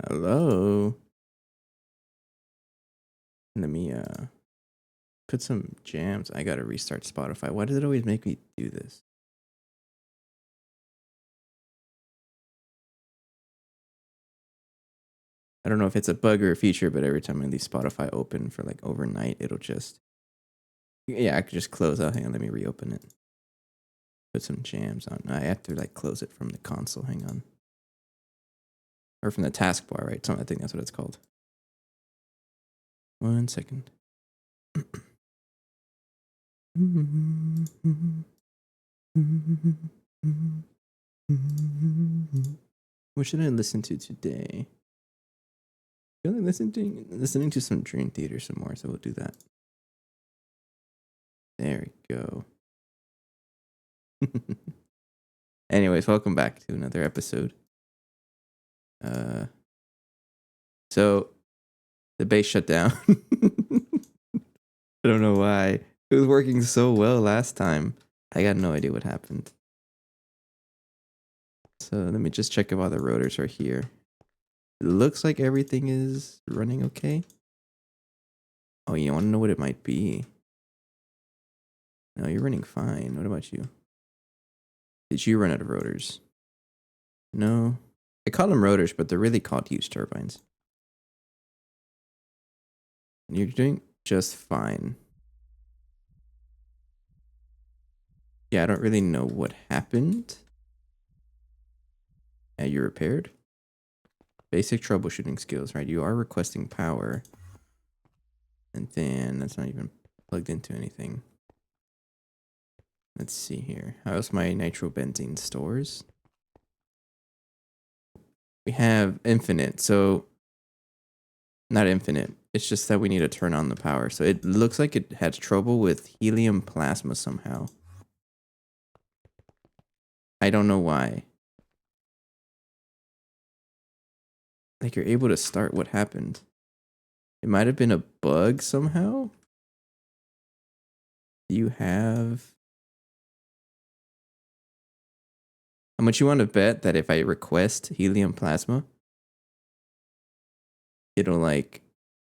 Hello. Let me put some jams. I gotta restart Spotify. Why does it always make me do this? I don't know if it's a bug or a feature, but every time I leave Spotify open for like overnight, it'll just I could just close out. Hang on, let me reopen it. Put some jams on. I have to like close it from the console. Hang on. Or from the taskbar, right? I think that's what it's called. 1 second. What should I listen to today? I feel like listening to some Dream Theater some more, so we'll do that. There we go. Anyways, welcome back to another episode. So the base shut down. I don't know why. It was working so well last time. I got no idea what happened. So let me just check if all the rotors are here. It looks like everything is running okay. Oh, you want to know what it might be? No, you're running fine. What about you? Did you run out of rotors? No. I call them rotors, but they're really called huge turbines. And you're doing just fine. Yeah, I don't really know what happened. Yeah, you're repaired. Basic troubleshooting skills, right? You are requesting power. And then that's not even plugged into anything. Let's see here. How's my nitrobenzene stores? We have infinite, so not infinite. It's just that we need to turn on the power. So it looks like it has trouble with helium plasma somehow. I don't know why. Like you're able to start. What happened? It might have been a bug somehow. You have... How much you want to bet that if I request helium plasma, it'll like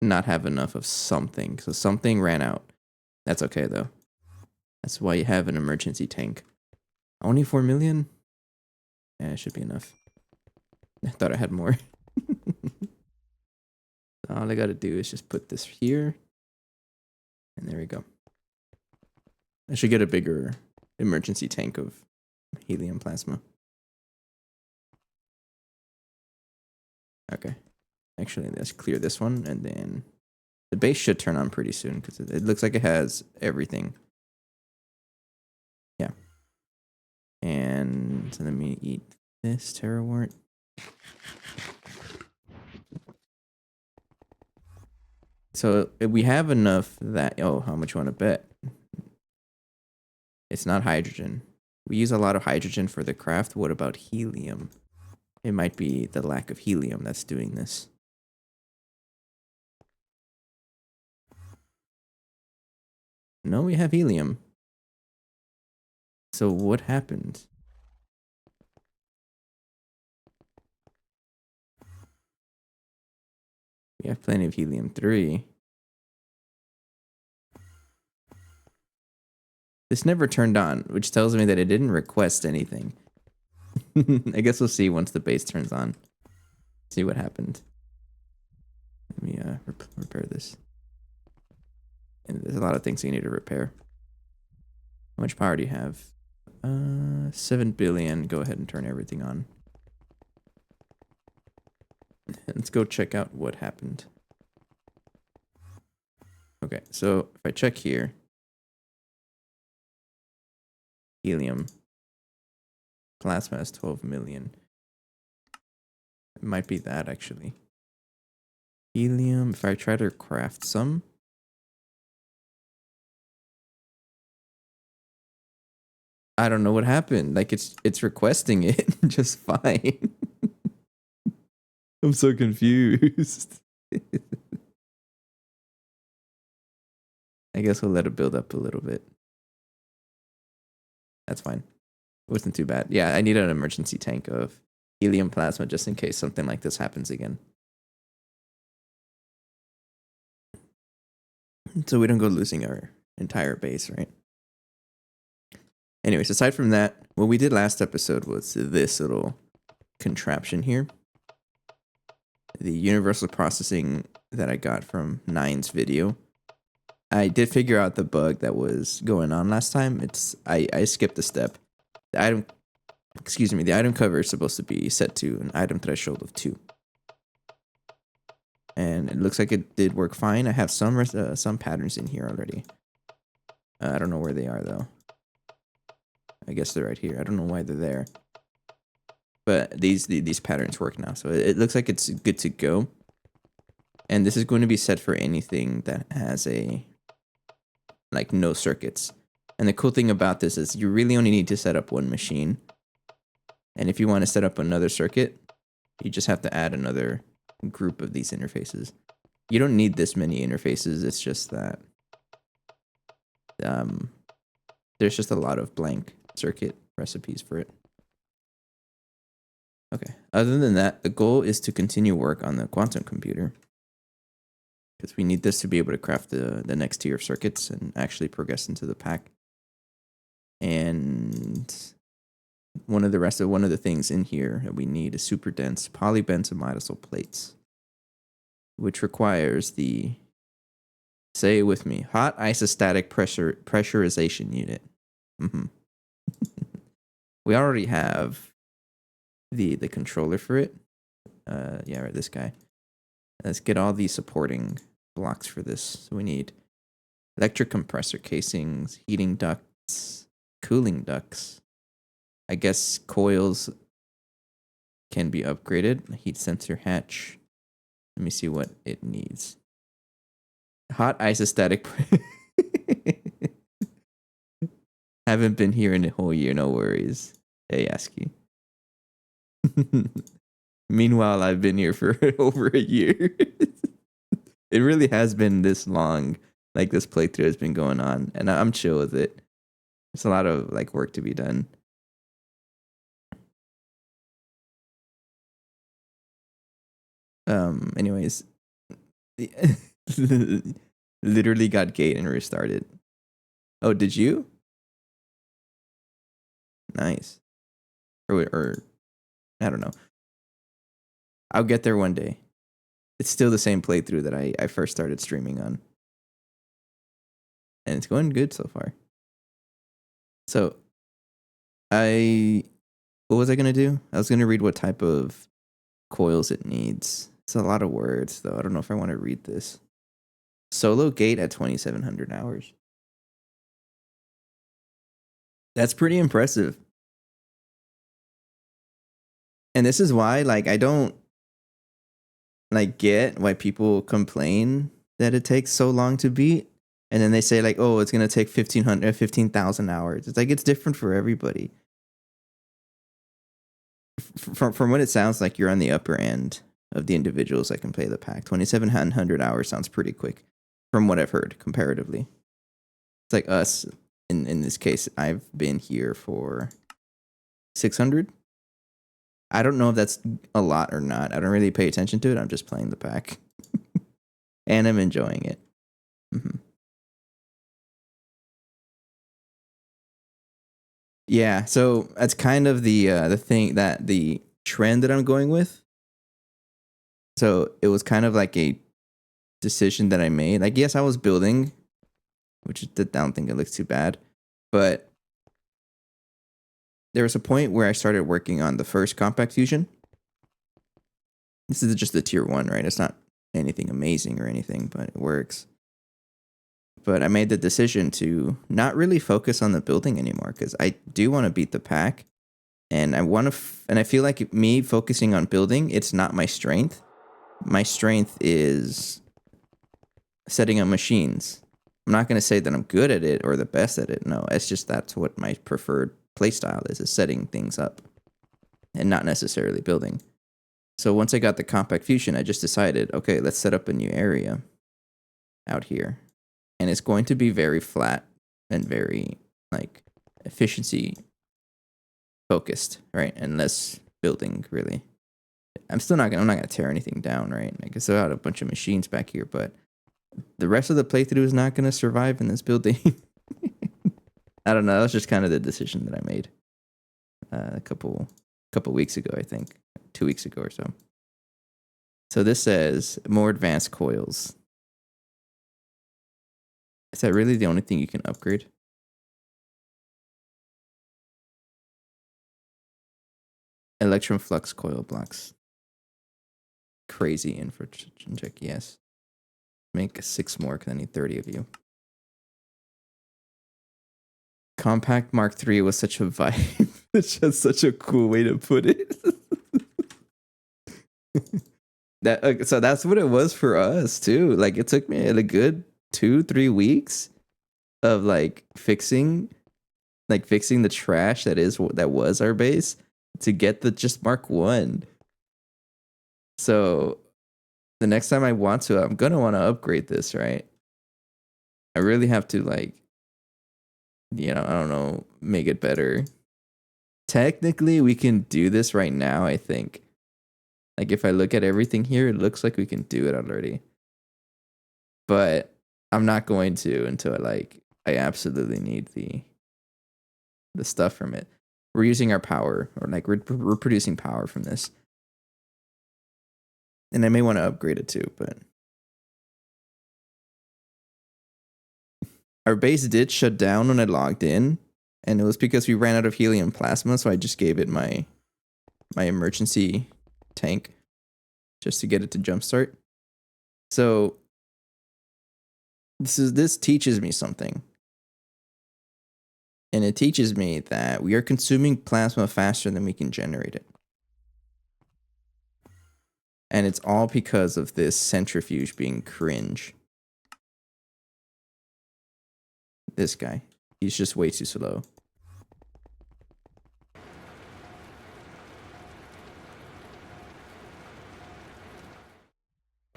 not have enough of something. So something ran out. That's okay though. That's why you have an emergency tank. Only 4 million? Yeah, it should be enough. I thought I had more. All I gotta do is just put this here. And there we go. I should get a bigger emergency tank of helium plasma. Okay. Actually, let's clear this one, and then the base should turn on pretty soon because it looks like it has everything. Yeah. And let me eat this Terrawart. So we have enough that... Oh, how much you want to bet? It's not hydrogen. We use a lot of hydrogen for the craft. What about helium? It might be the lack of helium that's doing this. No, we have helium. So what happened? We have plenty of helium-3. This never turned on, which tells me that it didn't request anything. I guess we'll see once the base turns on. See what happened. Let me repair this. And there's a lot of things you need to repair. How much power do you have? 7 billion. Go ahead and turn everything on. Let's go check out what happened. Okay, so if I check here, helium, plasma has 12 million. It might be that actually. Helium, if I try to craft some, I don't know what happened. Like it's requesting it just fine. I'm so confused. I guess we'll let it build up a little bit. That's fine. It wasn't too bad. Yeah, I need an emergency tank of helium plasma just in case something like this happens again. so we don't go losing our entire base, right? Anyways, aside from that, what we did last episode was this little contraption here. The universal processing that I got from Nine's video. I did figure out the bug that was going on last time. I skipped a step. The item cover is supposed to be set to an item threshold of 2. And it looks like it did work fine. I have some patterns in here already. I don't know where they are though. I guess they're right here. I don't know why they're there. But these patterns work now. So it looks like it's good to go. And this is going to be set for anything that has no circuits. And the cool thing about this is you really only need to set up one machine. And if you want to set up another circuit, you just have to add another group of these interfaces. You don't need this many interfaces. It's just that there's just a lot of blank circuit recipes for it. Okay. Other than that, the goal is to continue work on the quantum computer, because we need this to be able to craft the next tier of circuits and actually progress into the pack. And one of the things in here that we need is super dense polybenzomatosol plates, which requires say it with me, hot isostatic pressurization unit. We already have the controller for it. Yeah, right, this guy. Let's get all the supporting blocks for this. So we need electric compressor casings, heating ducts, cooling ducts. I guess coils can be upgraded. A heat sensor hatch. Let me see what it needs. Hot isostatic. Haven't been here in a whole year, no worries. Hey, ASCII. Meanwhile, I've been here for over a year. It really has been this long. Like, this playthrough has been going on, and I'm chill with it. There's a lot of work to be done. Anyways, literally got gate and restarted. Oh, did you? Nice. Or I don't know. I'll get there one day. It's still the same playthrough that I first started streaming on. And it's going good so far. So, what was I going to do? I was going to read what type of coils it needs. It's a lot of words, though. I don't know if I want to read this. Solo gate at 2,700 hours. That's pretty impressive. And this is why, I don't get why people complain that it takes so long to beat. And then they say oh, it's going to take 15,000 hours. It's it's different for everybody. From what it sounds like, you're on the upper end of the individuals that can play the pack. 2,700 hours sounds pretty quick from what I've heard comparatively. It's like us. In this case, I've been here for 600. I don't know if that's a lot or not. I don't really pay attention to it. I'm just playing the pack. And I'm enjoying it. Yeah, so that's kind of the thing, that the trend that I'm going with. So it was kind of like a decision that I made. Yes, I was building, which I don't think it looks too bad, but there was a point where I started working on the first compact fusion. This is just the tier 1, right? It's not anything amazing or anything, but it works. But I made the decision to not really focus on the building anymore, because I do want to beat the pack, and I want to. And I feel like me focusing on building, it's not my strength. My strength is setting up machines. I'm not going to say that I'm good at it or the best at it. No, it's just that's what my preferred playstyle is setting things up, and not necessarily building. So once I got the compact fusion, I just decided, okay, let's set up a new area out here. And it's going to be very flat and very efficiency focused, right? And less building, really. I'm not gonna tear anything down, right? I still got a bunch of machines back here, but the rest of the playthrough is not going to survive in this building. I don't know. That was just kind of the decision that I made a couple weeks ago, I think. 2 weeks ago or so. So this says more advanced coils. Is that really the only thing you can upgrade? Electron flux coil blocks. Crazy infra check, yes. Make 6 more because I need 30 of you. Compact Mark III was such a vibe. It's just such a cool way to put it. So that's what it was for us too. Like it took me a good 2-3 weeks of like fixing the trash that was our base to get the just Mark 1. So the next time I want to, I'm gonna want to upgrade this, right? I really have to like, I don't know, make it better. Technically, we can do this right now, I think. Like if I look at everything here, it looks like we can do it already. But I'm not going to until I absolutely need the stuff from it. We're using our power, or like we're producing power from this. And I may want to upgrade it too, but our base did shut down when I logged in, and it was because we ran out of helium plasma, so I just gave it my emergency tank just to get it to jumpstart. So this teaches me something. And it teaches me that we are consuming plasma faster than we can generate it. And it's all because of this centrifuge being cringe. This guy. He's just way too slow.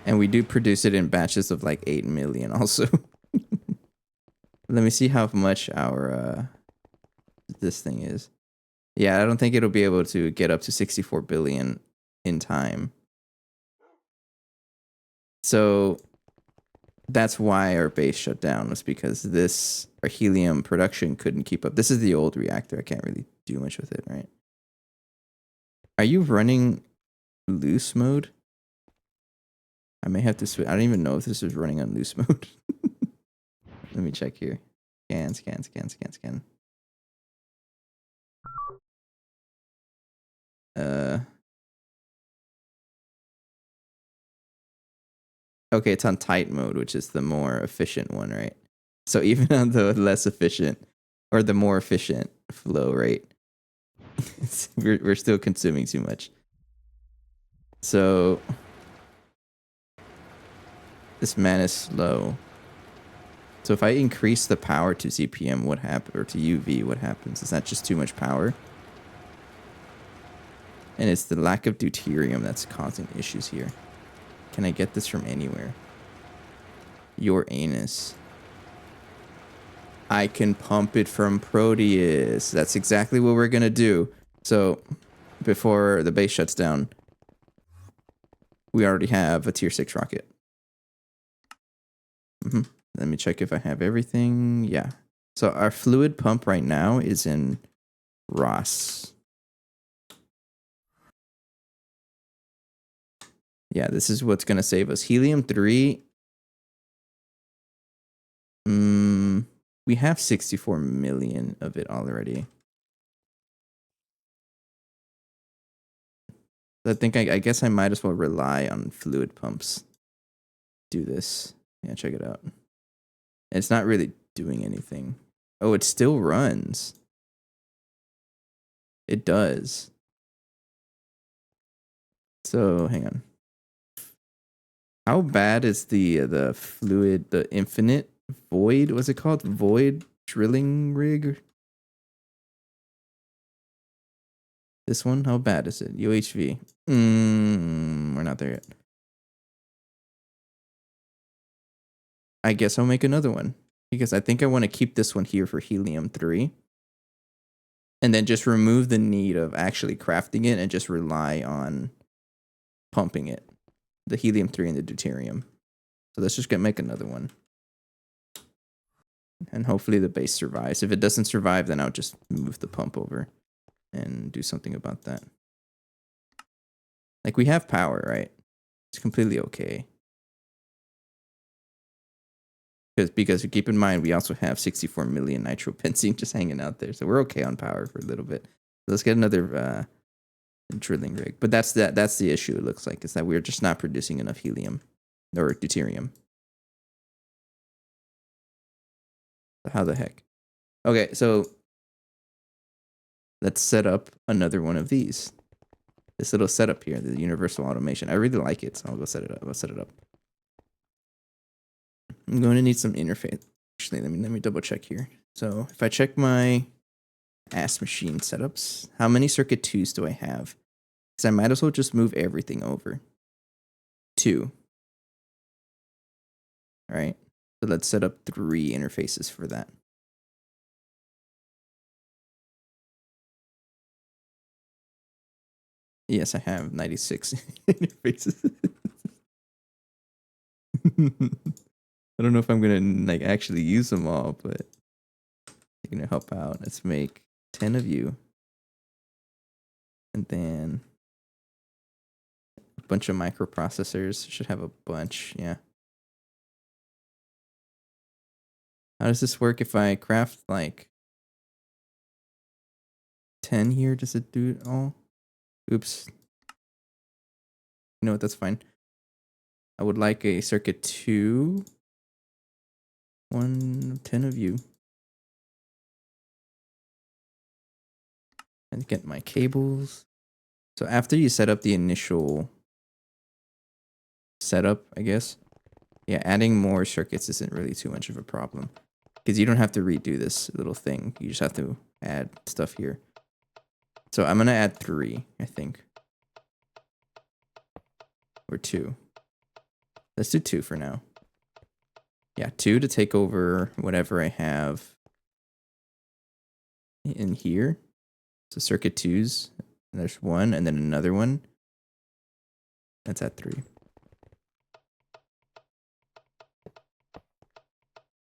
And we do produce it in batches of like 8 million also. Let me see how much our this thing is. Yeah, I don't think it'll be able to get up to 64 billion in time. So that's why our base shut down, was because our helium production couldn't keep up. This is the old reactor. I can't really do much with it, right? Are you running loose mode? I may have to switch. I don't even know if this is running on loose mode. Let me check here. Scan. Okay, it's on tight mode, which is the more efficient one, right? So even on the less efficient or the more efficient flow rate, we're still consuming too much. So this man is slow. So if I increase the power to ZPM, what happens? Or to UV, what happens? Is that just too much power? And it's the lack of deuterium that's causing issues here. Can I get this from anywhere? Your anus. I can pump it from Proteus. That's exactly what we're going to do. So before the base shuts down, we already have a tier 6 rocket. Let me check if I have everything. Yeah. So our fluid pump right now is in Ross. Yeah, this is what's going to save us. Helium-3. We have 64 million of it already. I think I guess I might as well rely on fluid pumps. Do this. Yeah, check it out. It's not really doing anything. Oh, it still runs. It does. So, hang on. How bad is the fluid, the infinite void? What's it called? Void drilling rig? This one? How bad is it? UHV. We're not there yet. I guess I'll make another one, because I think I want to keep this one here for helium-3. And then just remove the need of actually crafting it and just rely on pumping it. The helium-3 and the deuterium. So let's just make another one. And hopefully the base survives. If it doesn't survive, then I'll just move the pump over and do something about that. Like, we have power, right? It's completely okay. Because keep in mind, we also have 64 million nitrobenzene just hanging out there. So we're okay on power for a little bit. Let's get another drilling rig. But that's the issue, it looks like, is that we're just not producing enough helium or deuterium. How the heck? Okay, so let's set up another one of these. This little setup here, the universal automation. I really like it, so I'll go set it up. I'll set it up. I'm going to need some interface. Actually, let me double check here. So if I check my ass machine setups, how many circuit 2s do I have? Because I might as well just move everything over. 2. All right. So let's set up 3 interfaces for that. Yes, I have 96 interfaces. I don't know if I'm gonna like actually use them all, but they're gonna help out. Let's make 10 of you, and then a bunch of microprocessors. Should have a bunch, yeah. How does this work if I craft like 10 here? Does it do it all? Oops. You know what? That's fine. I would like a circuit 2. 10 of you. And get my cables. So after you set up the initial setup, I guess, yeah, adding more circuits isn't really too much of a problem. Because you don't have to redo this little thing. You just have to add stuff here. So I'm going to add 3, I think. Or 2. Let's do 2 for now. Yeah, 2 to take over whatever I have in here. So circuit 2s. And there's 1 and then another one. That's at 3.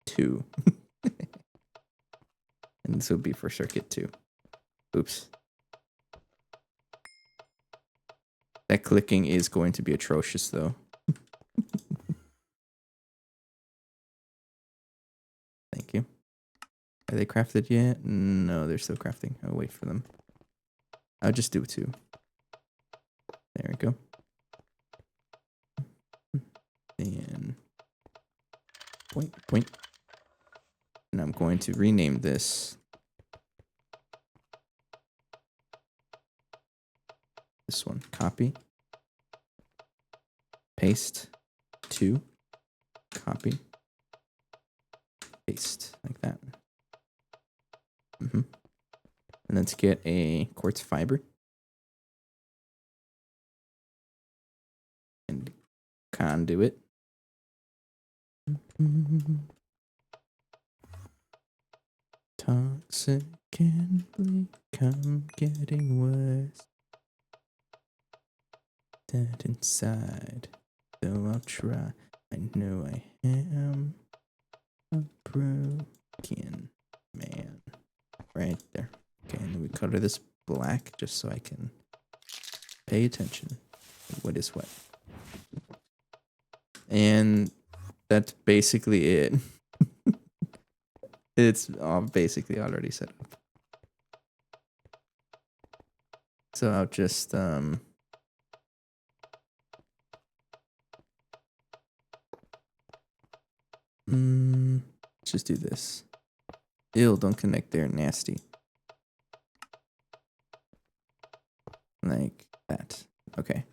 2. And this would be for circuit 2. Oops. That clicking is going to be atrocious, though. Thank you. Are they crafted yet? No, they're still crafting. I'll wait for them. I'll just do 2. There we go. And point. And I'm going to rename this. This one. Copy. Paste. 2. Copy. Paste. Like that. And let's get a quartz fiber. And conduit. Toxic can become getting worse. Dead inside, though I'll try. I know I am a broken man. Right there. Okay, and then we color this black just so I can pay attention. What is what? And that's basically it. It's all basically already set up. So I'll just let's just do this. Ew, don't connect there, nasty. Like that. Okay.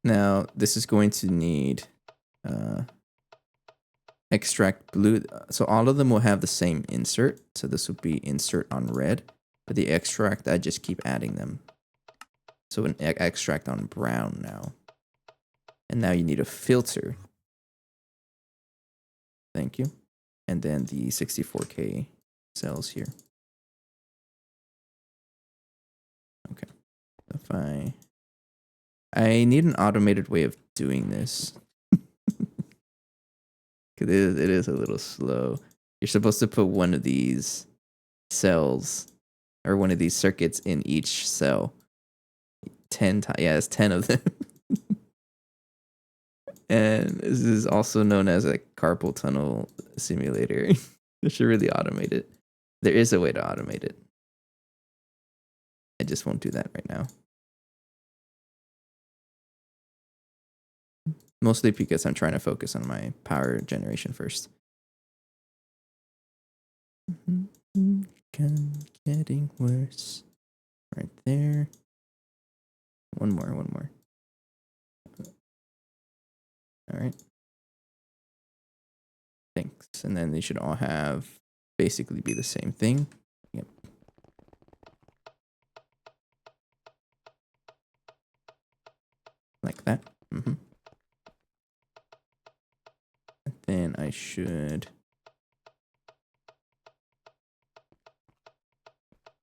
Now this is going to need extract blue. So all of them will have the same insert. So this would be insert on red. But the extract, I just keep adding them. So an extract on brown now. And now you need a filter. Thank you. And then the 64K cells here. Okay. If I need an automated way of doing this. 'Cause it is a little slow. You're supposed to put one of these cells or one of these circuits in each cell. 10 times. Yeah, it's 10 of them. And this is also known as a carpal tunnel simulator. They should really automate it. There is a way to automate it. I just won't do that right now. Mostly because I'm trying to focus on my power generation first. Getting worse. Right there. One more. All right. Thanks. And then they should all have basically be the same thing. Yep. Like that. And then I should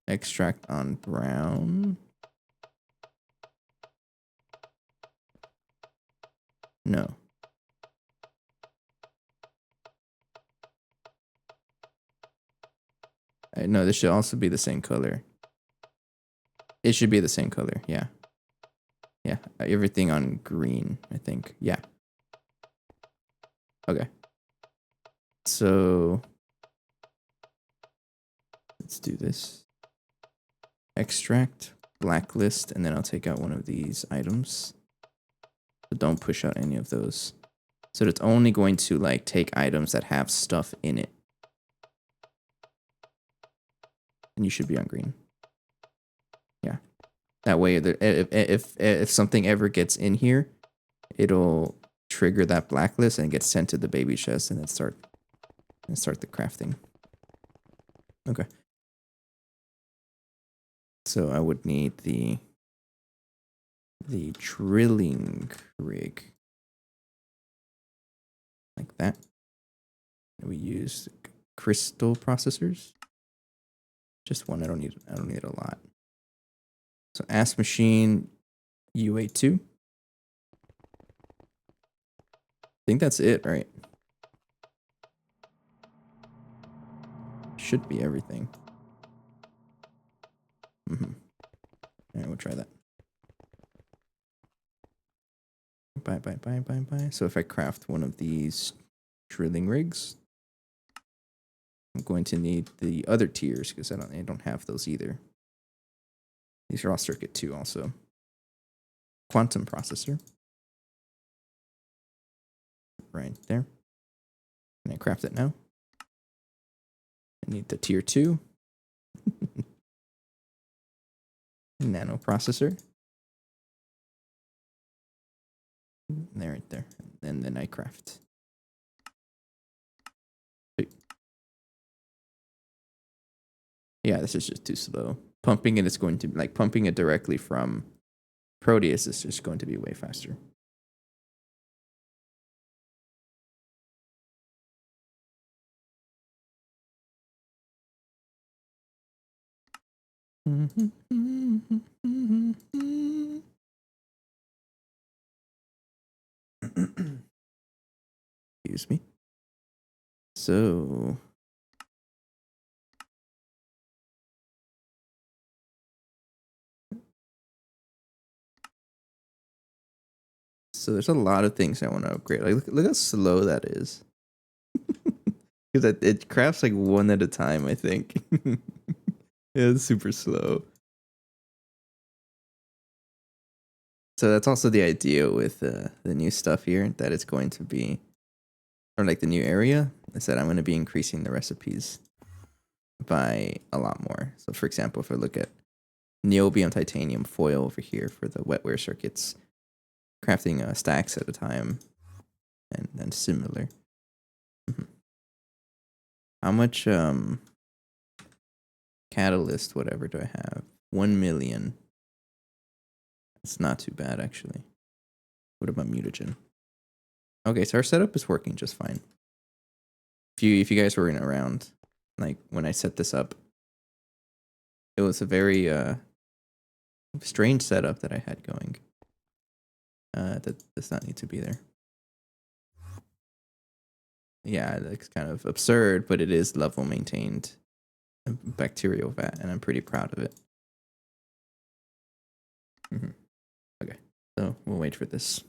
extract on brown. No. No, this should also be the same color. It should be the same color. Yeah. Yeah. Everything on green, I think. Yeah. Okay. So let's do this. Extract, blacklist, and then I'll take out one of these items. But don't push out any of those. So it's only going to like take items that have stuff in it. And you should be on green. Yeah. That way, if something ever gets in here, it'll trigger that blacklist and get sent to the baby chest, and then start the crafting. Okay. So I would need the drilling rig like that. And we use crystal processors. Just one. I don't need a lot. So ask machine UA2. I think that's it, right? Should be everything. All right, we'll try that. Bye. So if I craft one of these drilling rigs, I'm going to need the other tiers because I don't have those either. These are all circuit 2 also. Quantum processor. Right there. Can I craft it now? I need the tier 2. Nano processor. There, right there. And then I craft. Yeah, this is just too slow. Pumping it is going to, like, pumping it directly from Proteus is just going to be way faster. Excuse me. So there's a lot of things I want to upgrade. Like look how slow that is. Because it crafts like one at a time, I think. It's super slow. So that's also the idea with the new stuff here, that it's going to be, or like the new area, is that I'm going to be increasing the recipes by a lot more. So for example, if I look at niobium titanium foil over here for the wetware circuits, crafting stacks at a time, and then similar. How much catalyst whatever do I have? 1 million. It's not too bad actually. What about mutagen? Okay, so our setup is working just fine. If you guys were around, like when I set this up, it was a very strange setup that I had going. That does not need to be there. yeah, it's kind of absurd, but it is level maintained bacterial vat, and I'm pretty proud of it. Okay, so we'll wait for this.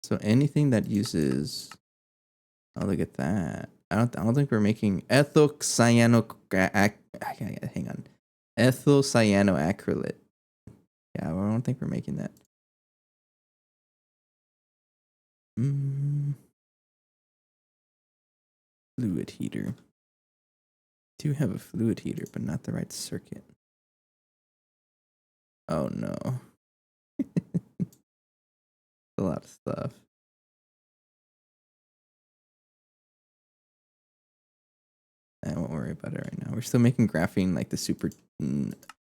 So anything that uses, oh, look at that. I don't think we're making hang on, ethylcyanoacrylate. Yeah, I don't think we're making that. Fluid heater. Do have a fluid heater, but not the right circuit. Oh no. A lot of stuff. I won't worry about it right now. We're still making graphene like the super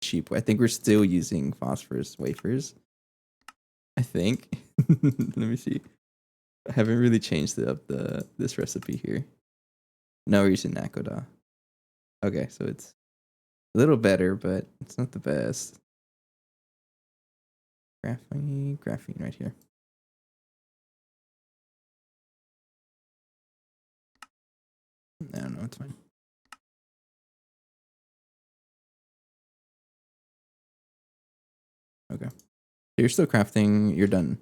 cheap way. I think we're still using phosphorus wafers. I think. Let me see. I haven't really changed up this recipe here. No, we're using Nakoda. Okay, so it's a little better, but it's not the best. Graphene right here. I don't know, it's fine. Okay. You're still crafting, you're done.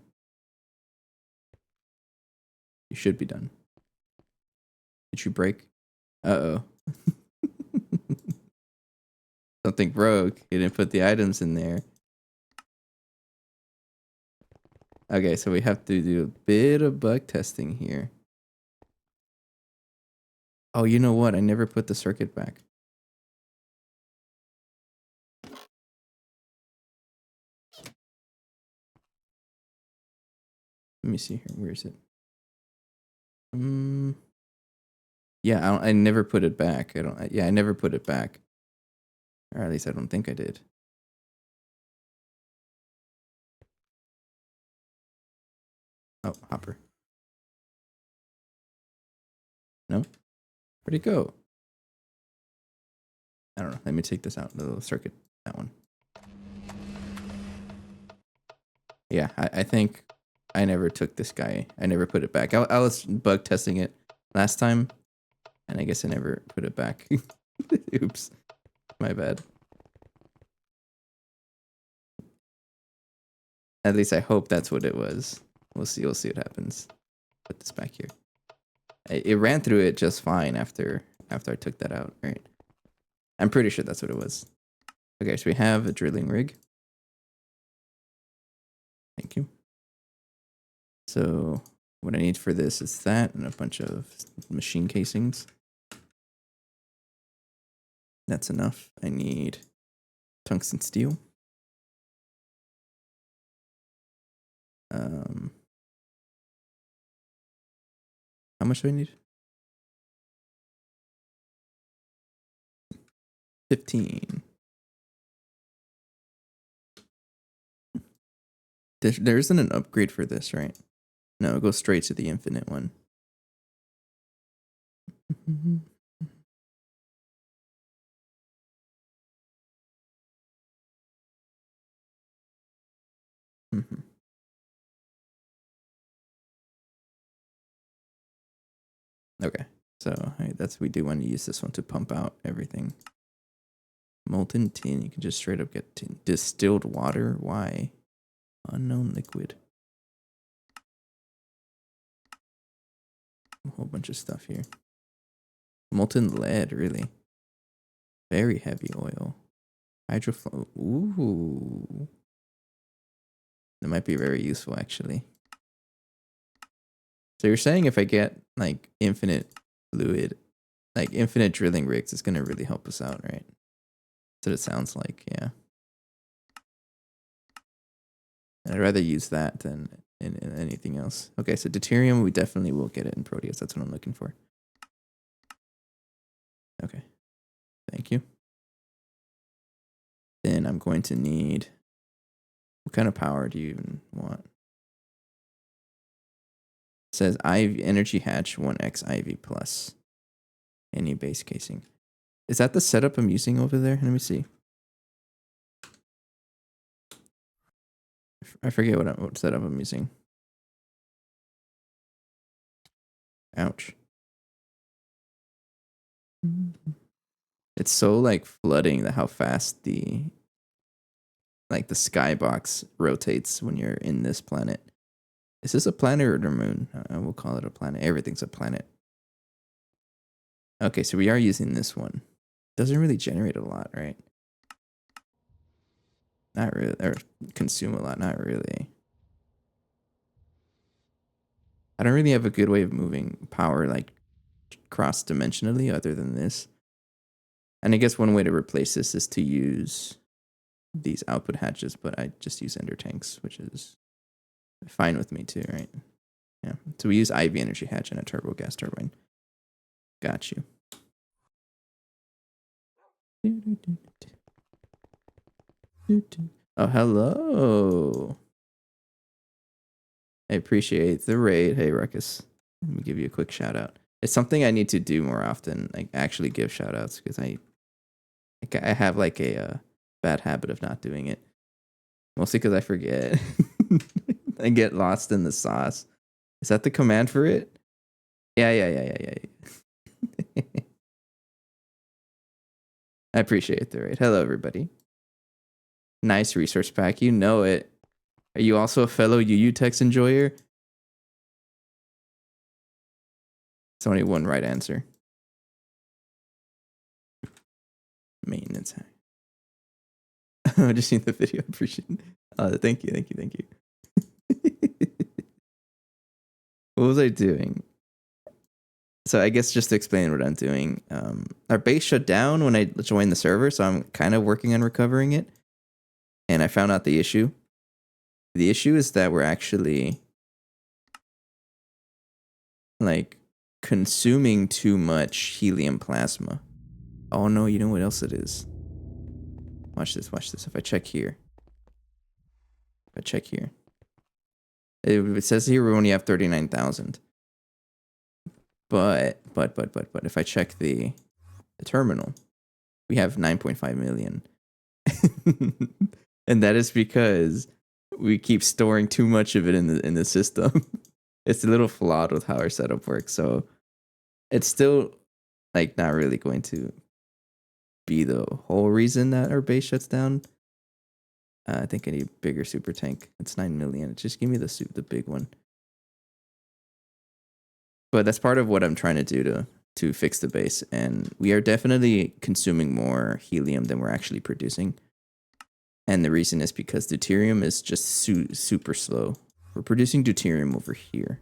You should be done. Did you break? Uh-oh. Something broke. You didn't put the items in there. Okay, so we have to do a bit of bug testing here. Oh, you know what? I never put the circuit back. Let me see here. Where is it? Yeah, I never put it back. I never put it back. Or at least I don't think I did. Oh, hopper. No? Where'd it go? I don't know. Let me take this out. The little circuit. That one. Yeah, I think I never took this guy. I never put it back. I was bug testing it last time, and I guess I never put it back. Oops. My bad. At least I hope that's what it was. We'll see. We'll see what happens. Put this back here. It ran through it just fine after I took that out, right? I'm pretty sure that's what it was. Okay, so we have a drilling rig. Thank you. So what I need for this is that and a bunch of machine casings. That's enough. I need tungsten steel. How much do I need? 15. There isn't an upgrade for this, right? No, it goes straight to the infinite one. Okay, so we do want to use this one to pump out everything. Molten tin, you can just straight up get tin. Distilled water, why? Unknown liquid. A whole bunch of stuff here. Molten lead, really. Very heavy oil. Hydroflow. Ooh. That might be very useful, actually. So you're saying if I get, like, infinite fluid, like, infinite drilling rigs, it's going to really help us out, right? That's what it sounds like, yeah. I'd rather use that than in anything else. Okay, so deuterium, we definitely will get it in Proteus. That's what I'm looking for. Okay. Thank you. Then I'm going to need... What kind of power do you even want? It says IV energy hatch 1x IV plus. Any base casing. Is that the setup I'm using over there? Let me see. I forget what setup I'm using. Ouch. It's so like flooding that how fast the skybox rotates when you're in this planet. Is this a planet or a moon? I will call it a planet. Everything's a planet. Okay, so we are using this one. Doesn't really generate a lot, right? Not really, or consume a lot, not really. I don't really have a good way of moving power like cross-dimensionally other than this. And I guess one way to replace this is to use these output hatches, but I just use ender tanks, which is fine with me too, right? Yeah. So we use IV energy hatch and a turbo gas turbine. Got you. Oh, hello. I appreciate the raid. Hey, Ruckus. Let me give you a quick shout out. It's something I need to do more often, like actually give shout outs, because I have like a bad habit of not doing it. Mostly because I forget. I get lost in the sauce. Is that the command for it? Yeah. I appreciate the raid. Hello, everybody. Nice resource pack. You know it. Are you also a fellow UU-Tex enjoyer? It's only one right answer. Maintenance hack. I just seen the video. I appreciate it. Thank you. What was I doing? So I guess just to explain what I'm doing, our base shut down when I joined the server, so I'm kind of working on recovering it. And I found out the issue. The issue is that we're actually like consuming too much helium plasma. Oh no, you know what else it is? Watch this. If I check here. It says here we only have 39,000. But if I check the terminal, we have 9.5 million. And that is because we keep storing too much of it in the system. It's a little flawed with how our setup works, so it's still like not really going to be the whole reason that our base shuts down. I think I need a bigger super tank. It's 9 million. Just give me the big one. But that's part of what I'm trying to do to fix the base, and we are definitely consuming more helium than we're actually producing. And the reason is because deuterium is just super slow. We're producing deuterium over here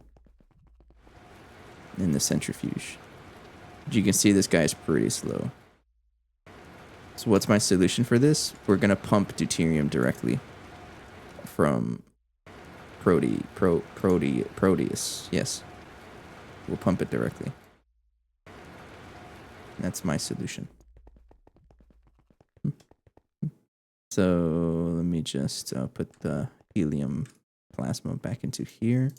in the centrifuge. But you can see this guy's pretty slow. So what's my solution for this? We're going to pump deuterium directly from Proteus. Yes. We'll pump it directly. That's my solution. So let me just put the helium plasma back into here.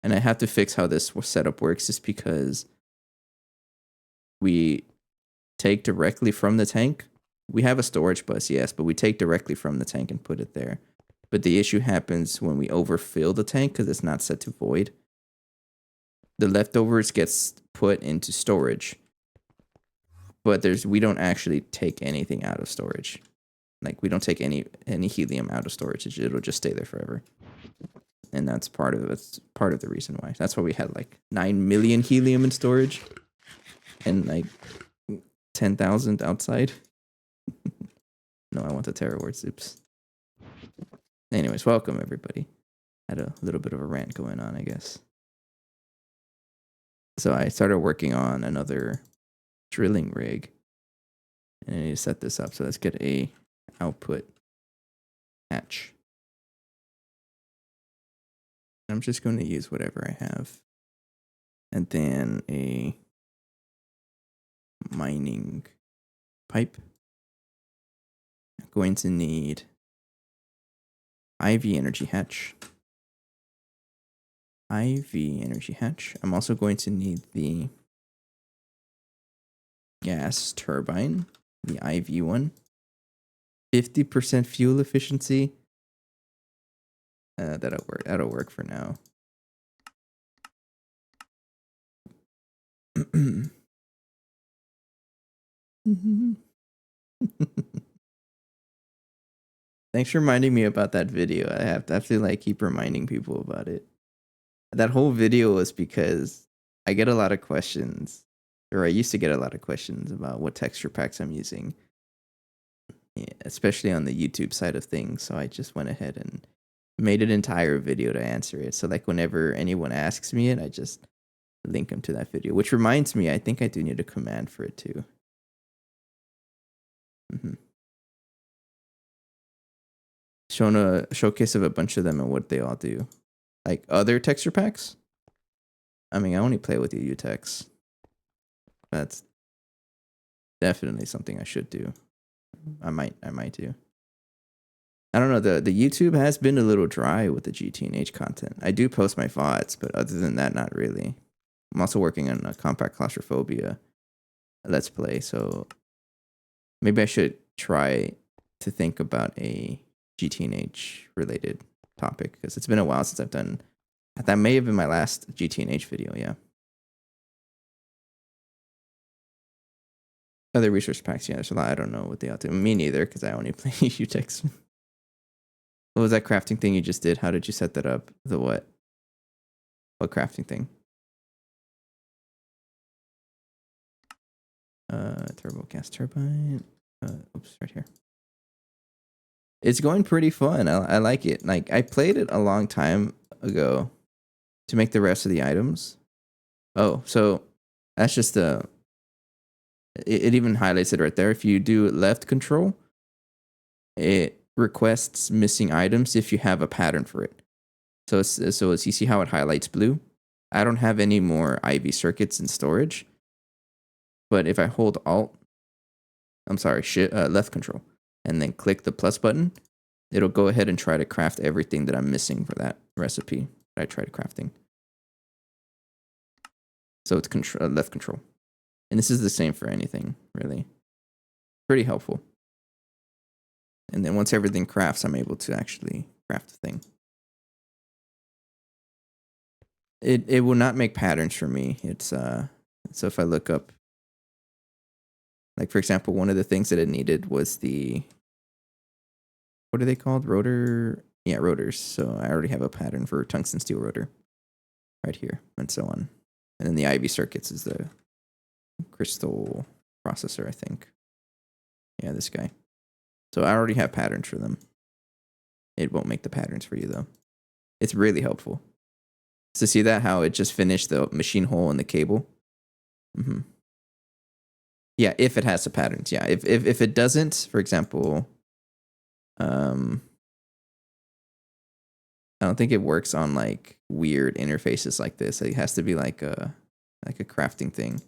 And I have to fix how this setup works just because we take directly from the tank. We have a storage bus, yes, but we take directly from the tank and put it there. But the issue happens when we overfill the tank because it's not set to void. The leftovers gets put into storage. But we don't actually take anything out of storage. Like we don't take any helium out of storage. It'll just stay there forever. And that's part of the reason why. That's why we had like 9 million helium in storage and like 10,000 outside. No, I want the Terror Ward soups. Anyways, welcome everybody. Had a little bit of a rant going on, I guess. So I started working on another drilling rig. And I need to set this up. So let's get a output hatch. I'm just going to use whatever I have. And then a mining pipe. I'm going to need IV energy hatch. I'm also going to need the gas turbine, the IV one. 50% fuel efficiency. That'll work for now. Thanks for reminding me about that video. I have to like keep reminding people about it. That whole video was because I get a lot of questions, or I used to get a lot of questions about what texture packs I'm using, especially on the YouTube side of things. So I just went ahead and made an entire video to answer it. So like whenever anyone asks me it, I just link them to that video. Which reminds me, I think I do need a command for it too. Shown a showcase of a bunch of them and what they all do. Like other texture packs. I mean, I only play with the UTEX. That's definitely something I should do. I might do. I don't know. The YouTube has been a little dry with the GT&H content. I do post my VODs, but other than that, not really. I'm also working on a compact claustrophobia let's play, so maybe I should try to think about a GT&H related topic because it's been a while since I've done. That may have been my last GT&H video. Yeah. Other resource packs, yeah, there's a lot. I don't know what they all do. Me neither, because I only play UTEX. What was that crafting thing you just did? How did you set that up? The what? What crafting thing? Turbo gas turbine. Oops, right here. It's going pretty fun. I like it. Like I played it a long time ago to make the rest of the items. Oh, so that's just the. It even highlights it right there. If you do left control, it requests missing items if you have a pattern for it. So you see how it highlights blue? I don't have any more IV circuits in storage. But if I hold left control, and then click the plus button, it'll go ahead and try to craft everything that I'm missing for that recipe that I tried crafting. So it's left control. And this is the same for anything, really. Pretty helpful. And then once everything crafts, I'm able to actually craft the thing. It will not make patterns for me. It's so if I look up, like for example, one of the things that it needed was the, what are they called? Rotor? Yeah, rotors. So I already have a pattern for tungsten steel rotor right here and so on. And then the IV circuits is the crystal processor, I think. Yeah, this guy. So I already have patterns for them. It won't make the patterns for you though. It's really helpful. So see that how it just finished the machine hole in the cable? Mm-hmm. Yeah, if it has the patterns. Yeah, if it doesn't, for example, I don't think it works on like weird interfaces like this. It has to be like a crafting thing.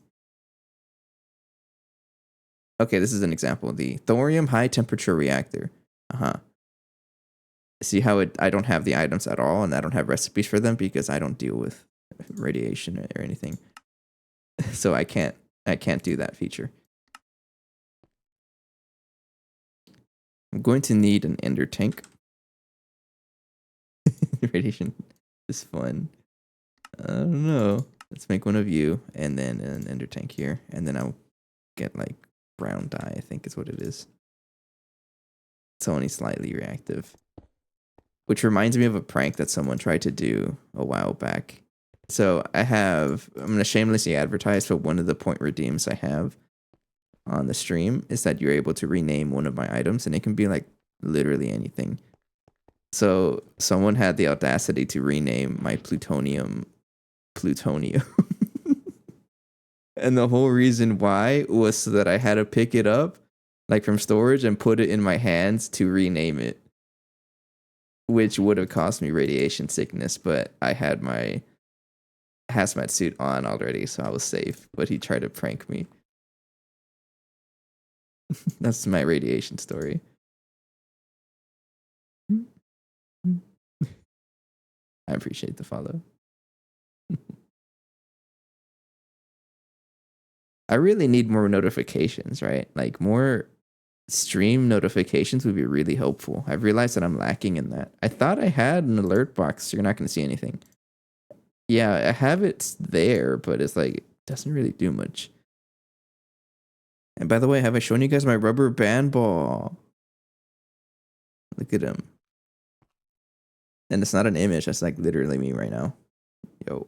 Okay, this is an example. The thorium high temperature reactor. See how I don't have the items at all, and I don't have recipes for them because I don't deal with radiation or anything. So I can't do that feature. I'm going to need an ender tank. Radiation is fun. I don't know. Let's make one of you and then an ender tank here, and then I'll get like brown dye, I think is what it is. It's only slightly reactive. Which reminds me of a prank that someone tried to do a while back. So I'm going to shamelessly advertise, but one of the point redeems I have on the stream is that you're able to rename one of my items, and it can be like literally anything. So someone had the audacity to rename my plutonium. And the whole reason why was so that I had to pick it up like from storage and put it in my hands to rename it, which would have caused me radiation sickness, but I had my hazmat suit on already, so I was safe. But he tried to prank me. That's my radiation story. I appreciate the follow. I really need more notifications, right? Like more stream notifications would be really helpful. I've realized that I'm lacking in that. I thought I had an alert box. So you're not going to see anything. Yeah, I have it there, but it's like Doesn't really do much. And by the way, have I shown you guys my rubber band ball? Look at him. And it's not an image. That's like literally me right now. Yo.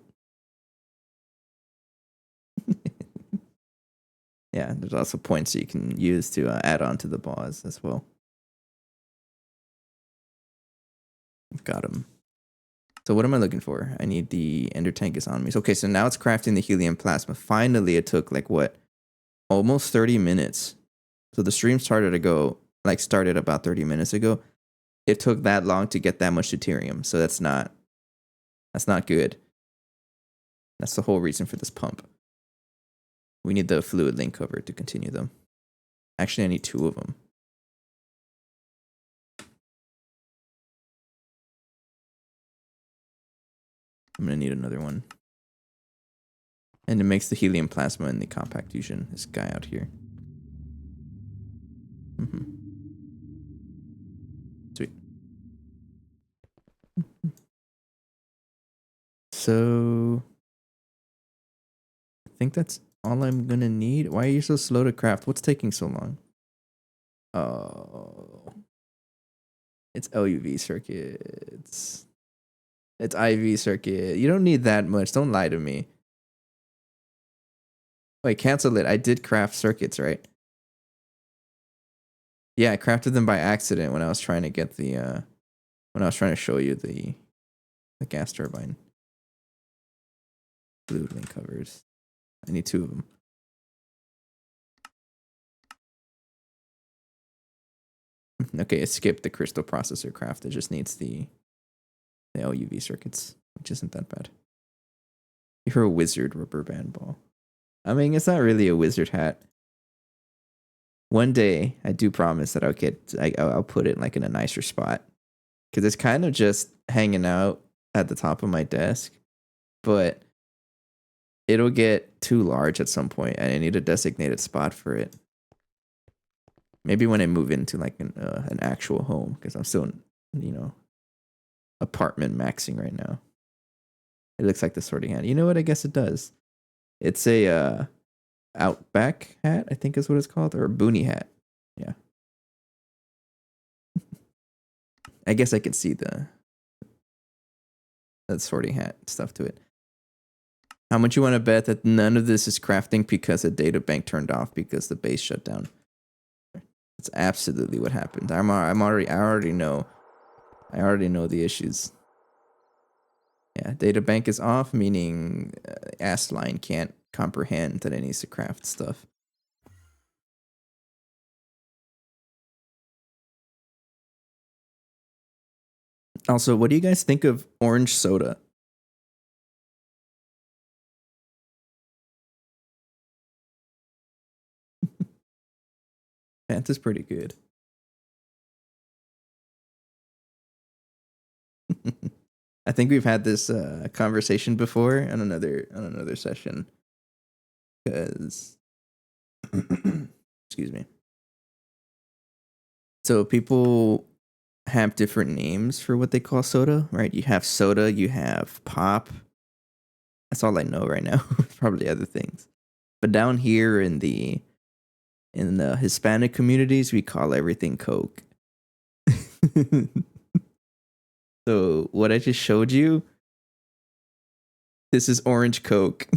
Yeah, there's also points that you can use to add on to the balls as well. Got him. So what am I looking for? I need the ender tank is on me. So, okay, so now it's crafting the helium plasma. Finally, it took like what? Almost 30 minutes. So the stream started about 30 minutes ago. It took that long to get that much deuterium. So that's not good. That's the whole reason for this pump. We need the fluid link cover to continue them. Actually, I need 2 of them. I'm going to need another one. And it makes the helium plasma in the compact fusion. This guy out here. Sweet. So I think that's all I'm going to need. Why are you so slow to craft? What's taking so long? Oh. It's LUV circuits. It's IV circuit. You don't need that much. Don't lie to me. Wait, cancel it. I did craft circuits, right? Yeah, I crafted them by accident when I was trying to get the when I was trying to show you the gas turbine. Fluid link covers. I need 2 of them. Okay, it skipped the crystal processor craft. It just needs the LUV circuits, which isn't that bad. You're a wizard rubber band ball. I mean, it's not really a wizard hat. One day, I do promise that I'll put it like in a nicer spot. Because it's kind of just hanging out at the top of my desk. But it'll get too large at some point, and I need a designated spot for it. Maybe when I move into like an actual home, because I'm still, apartment maxing right now. It looks like the sorting hat. You know what? I guess it does. It's a Outback hat, I think is what it's called, or a boonie hat. Yeah. I guess I could see that sorting hat stuff to it. How much you want to bet that none of this is crafting because a data bank turned off because the base shut down? That's absolutely what happened. I already know the issues. Yeah, data bank is off, meaning Line can't comprehend that it needs to craft stuff. Also, what do you guys think of orange soda? Fanta's pretty good. I think we've had this conversation before on another session. Because, excuse me. So people have different names for what they call soda, right? You have soda, you have pop. That's all I know right now. Probably other things. But down here in the Hispanic communities, we call everything Coke. So what I just showed you, this is orange Coke.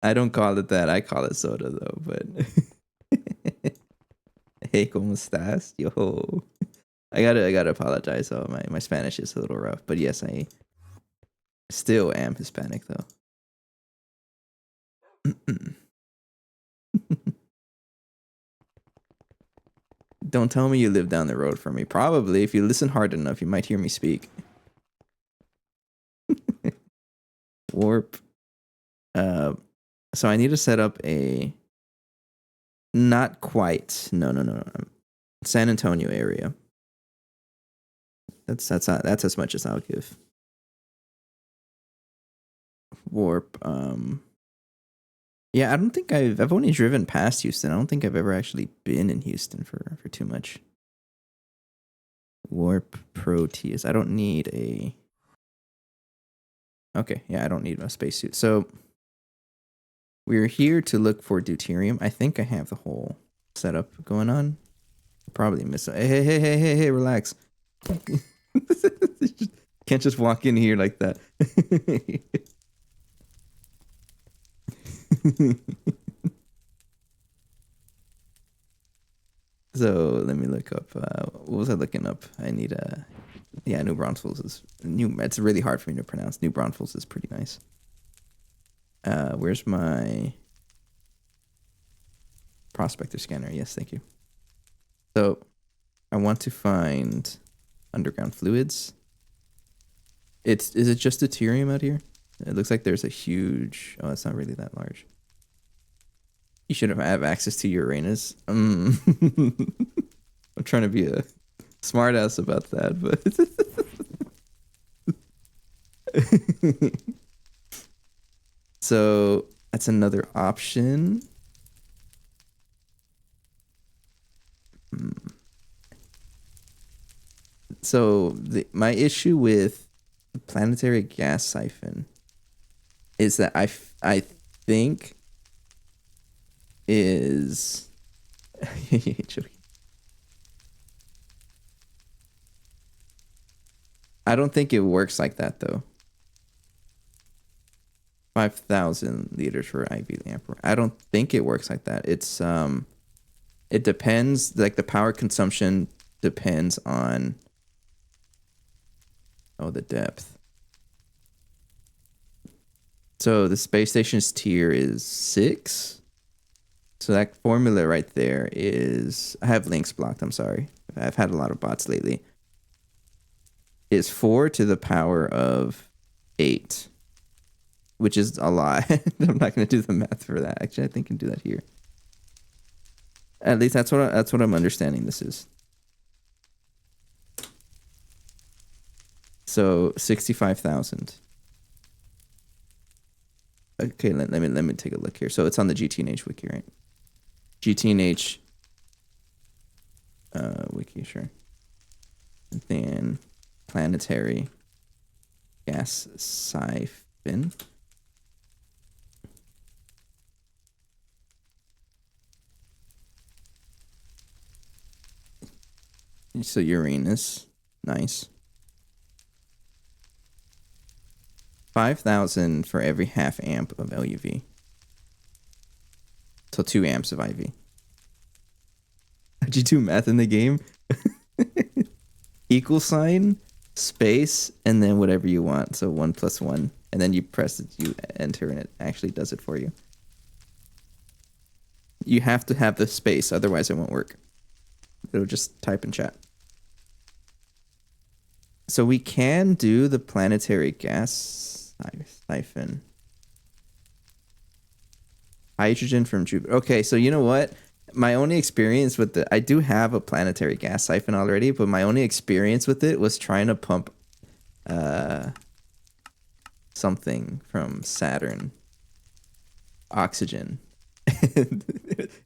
I don't call it that. I call it soda though, but hey, ¿cómo estás? Yo. I gotta apologize. Oh, my Spanish is a little rough, but yes, I still am Hispanic though. Don't tell me you live down the road from me. Probably, if you listen hard enough, you might hear me speak. Warp. So I need to set up a. Not quite. No. San Antonio area. That's as much as I'll give. Warp. Yeah, I don't think I've only driven past Houston. I don't think I've ever actually been in Houston for too much. Warp Proteus. I don't need a Okay, yeah, I don't need a spacesuit. So we're here to look for deuterium. I think I have the whole setup going on. Probably miss. Hey, relax. Can't just walk in here like that. So let me look up. What was I looking up? I need a. Yeah, New Braunfels is new. It's really hard for me to pronounce. New Braunfels is pretty nice. Where's my prospector scanner? Yes, thank you. So I want to find underground fluids. Is it just deuterium out here? It looks like there's a huge. Oh, it's not really that large. You should have access to Uranus. I'm trying to be a smartass about that, but so that's another option. So my issue with the planetary gas siphon is that I think is I don't think it works like that though. 5,000 liters for IV ampere. I don't think it works like that. It's it depends, like the power consumption depends on the depth. So the space station's tier is 6. So that formula right there is, I have links blocked, I'm sorry. I've had a lot of bots lately. Is 4 to the power of 8, which is a lot. I'm not going to do the math for that. Actually, I think I can do that here. At least that's what I'm understanding this is. So 65,000. Okay, let me take a look here. So it's on the GTNH wiki, right? GTNH wiki, sure. And then planetary gas siphon. So Uranus, nice. 5,000 for every half amp of LUV. So 2 amps of IV. Did you do math in the game? Equal sign, space, and then whatever you want. So 1 + 1. And then you press it, you enter, and it actually does it for you. You have to have the space, otherwise it won't work. It'll just type in chat. So we can do the planetary gas siphon. Hydrogen from Jupiter. Okay, so you know what? My only experience with I do have a planetary gas siphon already, but my only experience with it was trying to pump something from Saturn. Oxygen.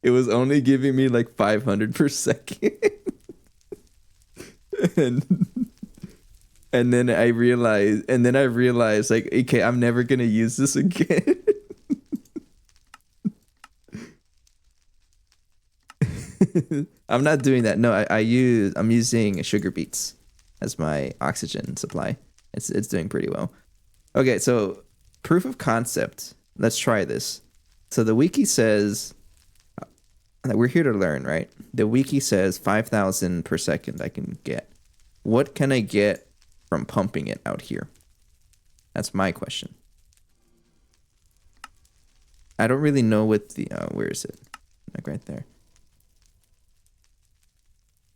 It was only giving me like 500 per second. and then I realized like, okay, I'm never gonna use this again. I'm not doing that. No, I'm using sugar beets as my oxygen supply. It's doing pretty well. Okay, so proof of concept. Let's try this. So the wiki says that we're here to learn, right? The wiki says 5,000 per second I can get. What can I get from pumping it out here? That's my question. I don't really know what the where is it? Like right there.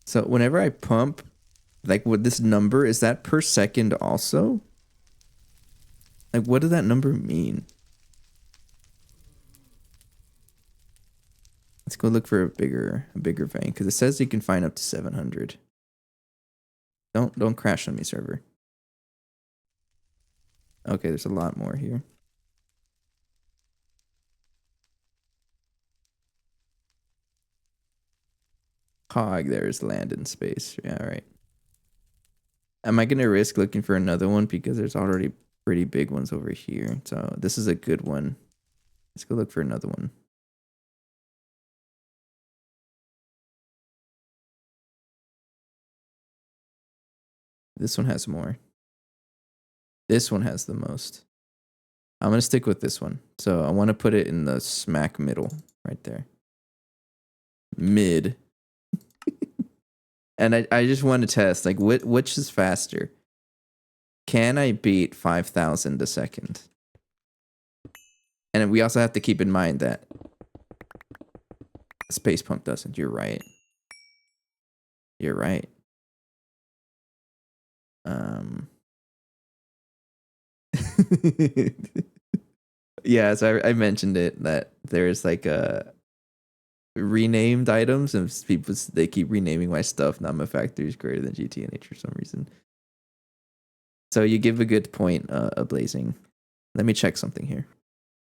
So whenever I pump, like with this number, is that per second also? Like what does that number mean? Let's go look for a bigger vein, because it says you can find up to 700. Don't crash on me, server. Okay, there's a lot more here. Hog, there's land in space. Yeah, all right. Am I gonna risk looking for another one because there's already pretty big ones over here. So this is a good one. Let's go look for another one. This one has more. This one has the most. I'm going to stick with this one. So I want to put it in the smack middle right there. Mid. And I just want to test, like, which is faster? Can I beat 5,000 a second? And we also have to keep in mind that Space Punk doesn't. You're right. You're right. Yeah, so I mentioned it that there's like a renamed items and people they keep renaming my stuff. Now my factory is greater than GTNH for some reason. So you give a good point, a blazing. Let me check something here.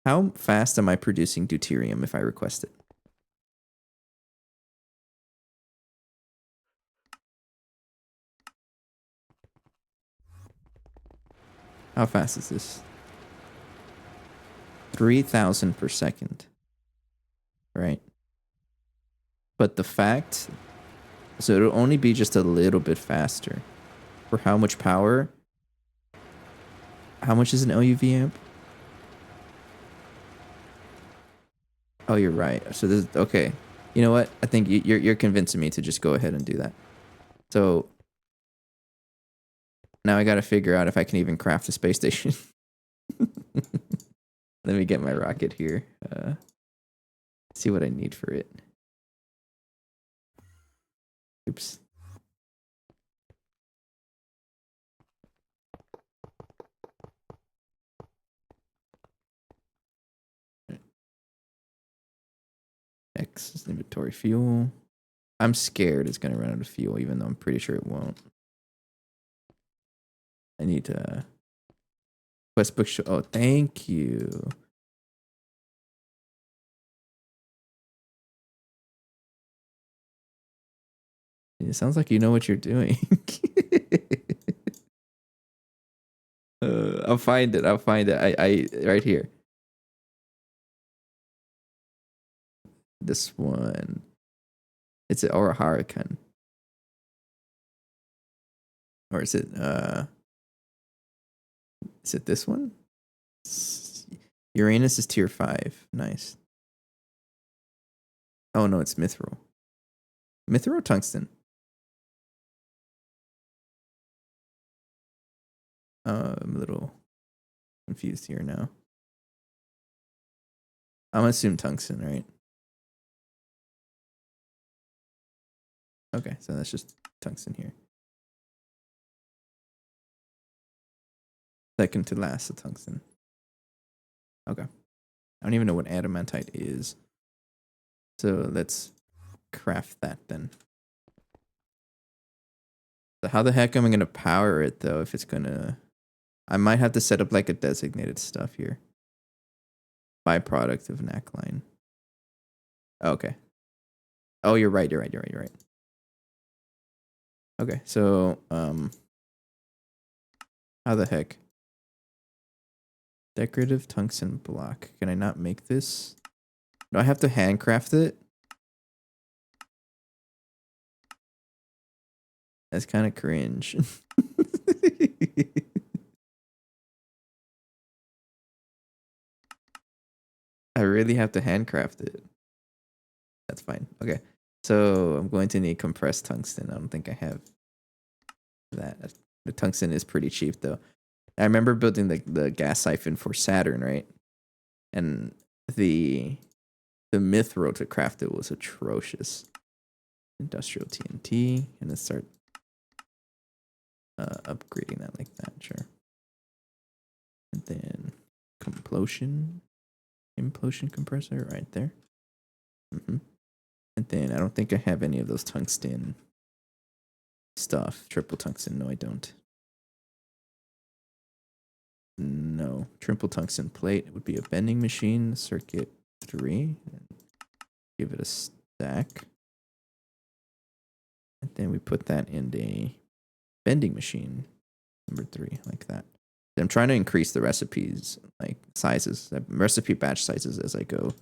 How fast am I producing deuterium if I request it? How fast is this? 3,000 per second. Right? But the fact, so it'll only be just a little bit faster. For how much power? How much is an LUV amp? Oh, you're right. So this, okay. You know what? I think you're convincing me to just go ahead and do that. So now I got to figure out if I can even craft a space station. Let me get my rocket here. See what I need for it. Oops. X is inventory fuel. I'm scared it's going to run out of fuel, even though I'm pretty sure it won't. I need to... Quest book show. Oh, thank you. It sounds like you know what you're doing. I'll find it. I'll find it. I right here. This one. It's or a hurricane. Or is it this one? Uranus is tier 5. Nice. Oh no, it's mithril. Mithril tungsten. I'm a little confused here now. I'm gonna assume tungsten, right? Okay, so that's just tungsten here. Second to last, the tungsten. Okay. I don't even know what adamantite is. So let's craft that then. So how the heck am I gonna power it though if it's gonna... I might have to set up like a designated stuff here. Byproduct of neckline. Okay. Oh, you're right. Okay, so how the heck? Decorative tungsten block. Can I not make this? Do I have to handcraft it? That's kind of cringe. I really have to handcraft it. That's fine. Okay. So I'm going to need compressed tungsten. I don't think I have that. The tungsten is pretty cheap though. I remember building the gas siphon for Saturn, right? And the mithril to craft it was atrocious. Industrial TNT. And let's start upgrading that like that, sure. And then implosion compressor right there. And then I don't think I have any of those tungsten stuff. Triple tungsten, no I don't. No, triple tungsten plate would be a bending machine, circuit 3. Give it a stack. And then we put that in the bending machine, number 3, like that. I'm trying to increase the recipes, like sizes, recipe batch sizes as I go.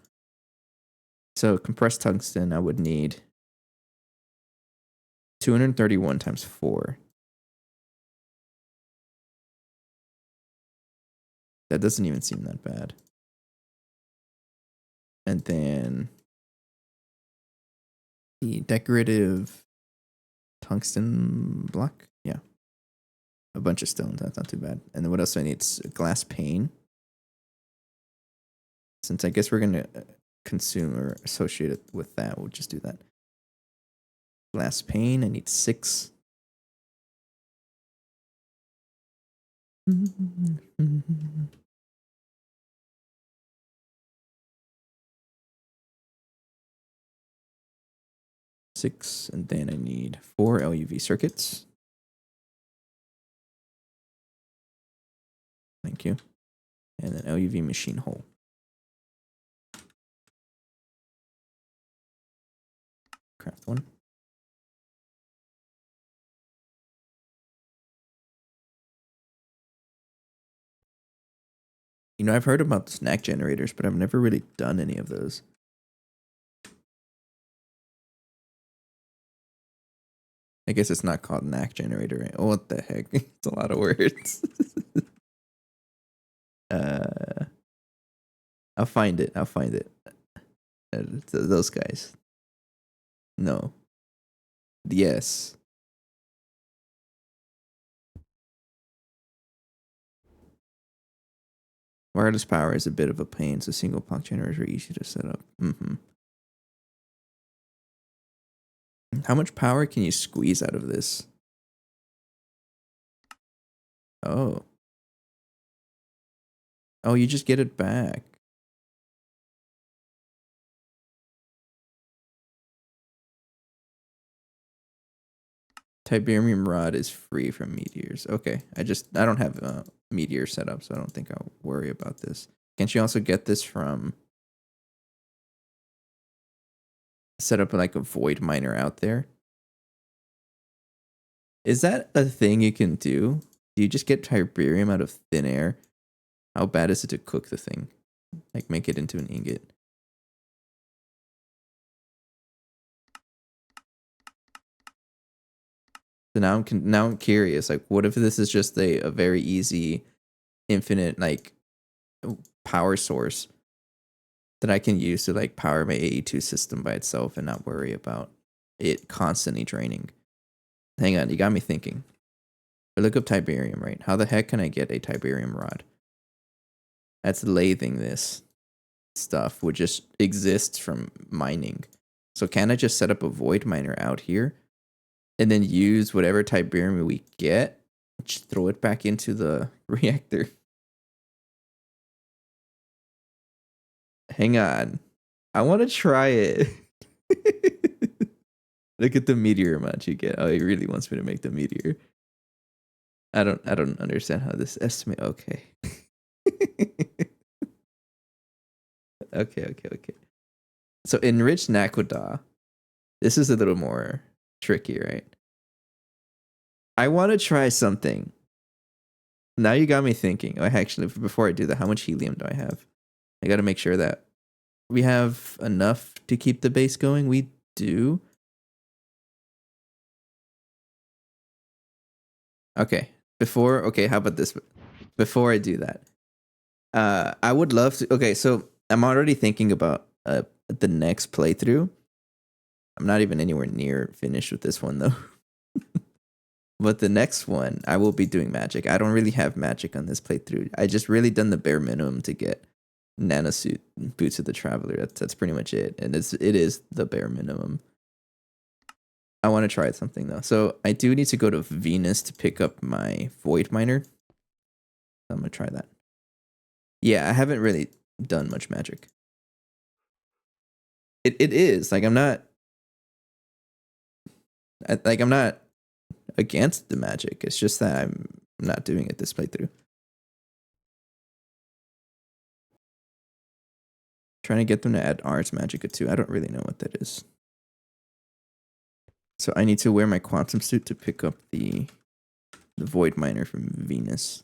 So compressed tungsten, I would need 231 times 4. That doesn't even seem that bad. And then the decorative tungsten block. Yeah. A bunch of stones. That's not too bad. And then what else do I need? It's a glass pane. Since I guess we're going to consume or associate it with that, we'll just do that. Glass pane. I need 6. Six, and then I need 4 LUV circuits. Thank you. And then LUV machine hole. Craft 1. You know, I've heard about the snack generators, but I've never really done any of those. I guess it's not called knack generator, right? Oh, what the heck? It's a lot of words. I'll find it. I'll find it. Those guys. No. Yes. Wireless power is a bit of a pain, so single block generators are easy to set up. How much power can you squeeze out of this? Oh. Oh, you just get it back. Tiberium rod is free from meteors. Okay, I don't have a meteor set up, so I don't think I'll worry about this. Can't you also get this from set up like a void miner out there? Is that a thing you can do? Do you just get Tiberium out of thin air? How bad is it to cook the thing? Like make it into an ingot? So now I'm curious. Like, what if this is just a very easy, infinite like power source that I can use to like power my AE2 system by itself and not worry about it constantly draining? Hang on, you got me thinking. I look up Tiberium, right? How the heck can I get a Tiberium rod? That's lathing this stuff, which just exists from mining. So can I just set up a void miner out here and then use whatever Tiberium we get, just throw it back into the reactor? Hang on. I want to try it. Look at the meteor amount you get. Oh, he really wants me to make the meteor. I don't understand how this estimate. Okay. Okay. So enriched Nakoda. This is a little more tricky, right? I want to try something. Now you got me thinking. Oh, actually, before I do that, how much helium do I have? I got to make sure that we have enough to keep the base going. We do. Okay. How about this? Before I do that, I would love to. Okay, so I'm already thinking about the next playthrough. I'm not even anywhere near finished with this one though. But the next one, I will be doing magic. I don't really have magic on this playthrough. I just really done the bare minimum to get nanosuit boots of the traveler. That's pretty much it, and it is the bare minimum. I want to try something though, so I do need to go to Venus to pick up my void miner. I'm gonna try that. Yeah, I haven't really done much magic. It is like I'm not against the magic. It's just that I'm not doing it this playthrough. Trying to get them to add Ars Magica too. I don't really know what that is. So I need to wear my quantum suit to pick up the void miner from Venus.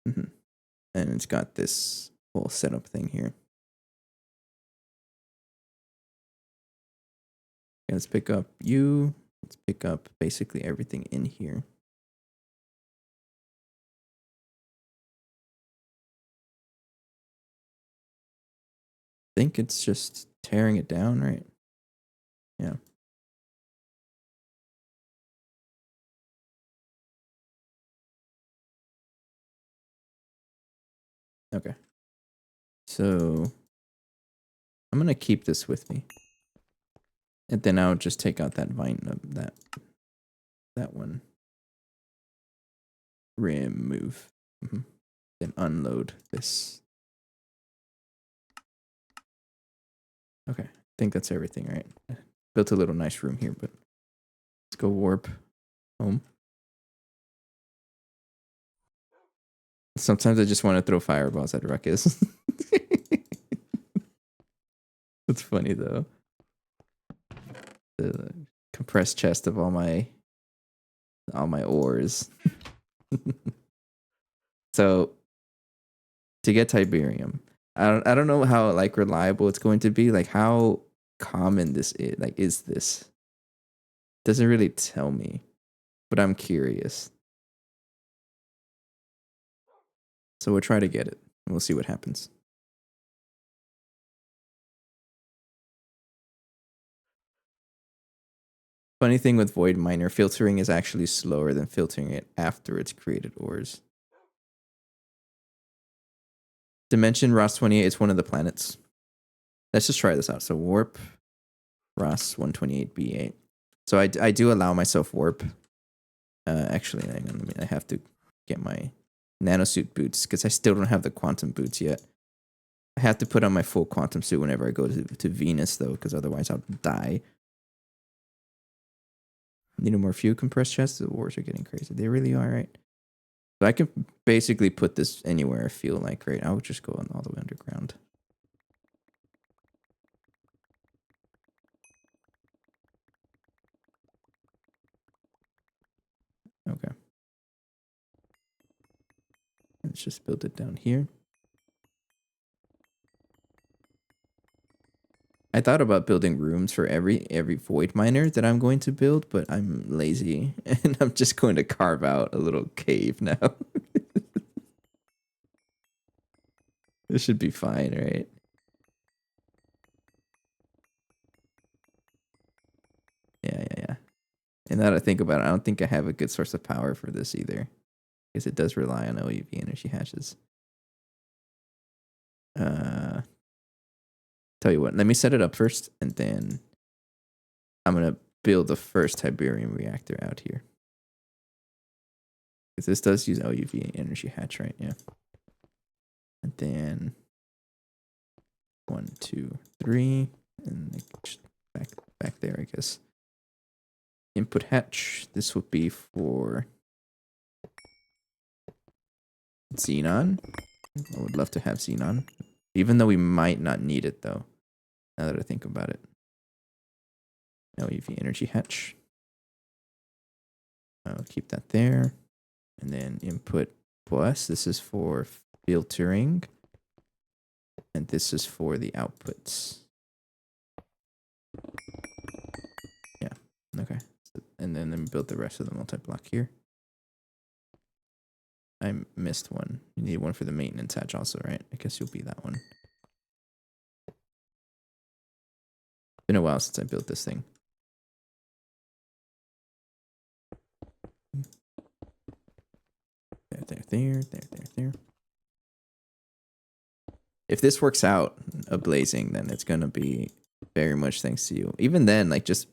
And it's got this whole setup thing here. Let's pick up you. Let's pick up basically everything in here. I think it's just tearing it down, right? Yeah. Okay. So I'm gonna keep this with me. And then I'll just take out that vine, that one. Remove. Then unload this. Okay, I think that's everything, right? Built a little nice room here, but let's go warp home. Sometimes I just want to throw fireballs at Ruckus. It's funny though. The compressed chest of all my ores. So to get Tiberium, I don't know how like reliable it's going to be. Like how common this is. Like is this? Doesn't really tell me, but I'm curious. So we'll try to get it, and we'll see what happens. Funny thing with Void Miner, filtering is actually slower than filtering it after it's created ores. Dimension Ross 28 is one of the planets. Let's just try this out. So warp Ross 128B8. So I do allow myself warp. Actually, hang on, I have to get my nanosuit boots because I still don't have the quantum boots yet. I have to put on my full quantum suit whenever I go to Venus though, because otherwise I'll die. Need a more few compressed chests. The wars are getting crazy. They really are, right? So I can basically put this anywhere I feel like, right? I'll just go on all the way underground. Okay. Let's just build it down here. I thought about building rooms for every void miner that I'm going to build, but I'm lazy and I'm just going to carve out a little cave now. This should be fine, right? Yeah. And now that I think about it, I don't think I have a good source of power for this either. Because it does rely on OEV energy hatches. Tell you what, let me set it up first, and then I'm gonna build the first Tiberium reactor out here. Because this does use OUV energy hatch, right? Yeah. And then 1, 2, 3, and just back there, I guess. Input hatch. This would be for xenon. I would love to have xenon, even though we might not need it though. Now that I think about it. OUV energy hatch. I'll keep that there. And then input plus. This is for filtering. And this is for the outputs. Yeah. Okay. And then let me build the rest of the multi-block here. I missed one. You need one for the maintenance hatch also, right? I guess you'll be that one. Been a while since I built this thing. There. If this works out a blazing, then it's gonna be very much thanks to you. Even then, like just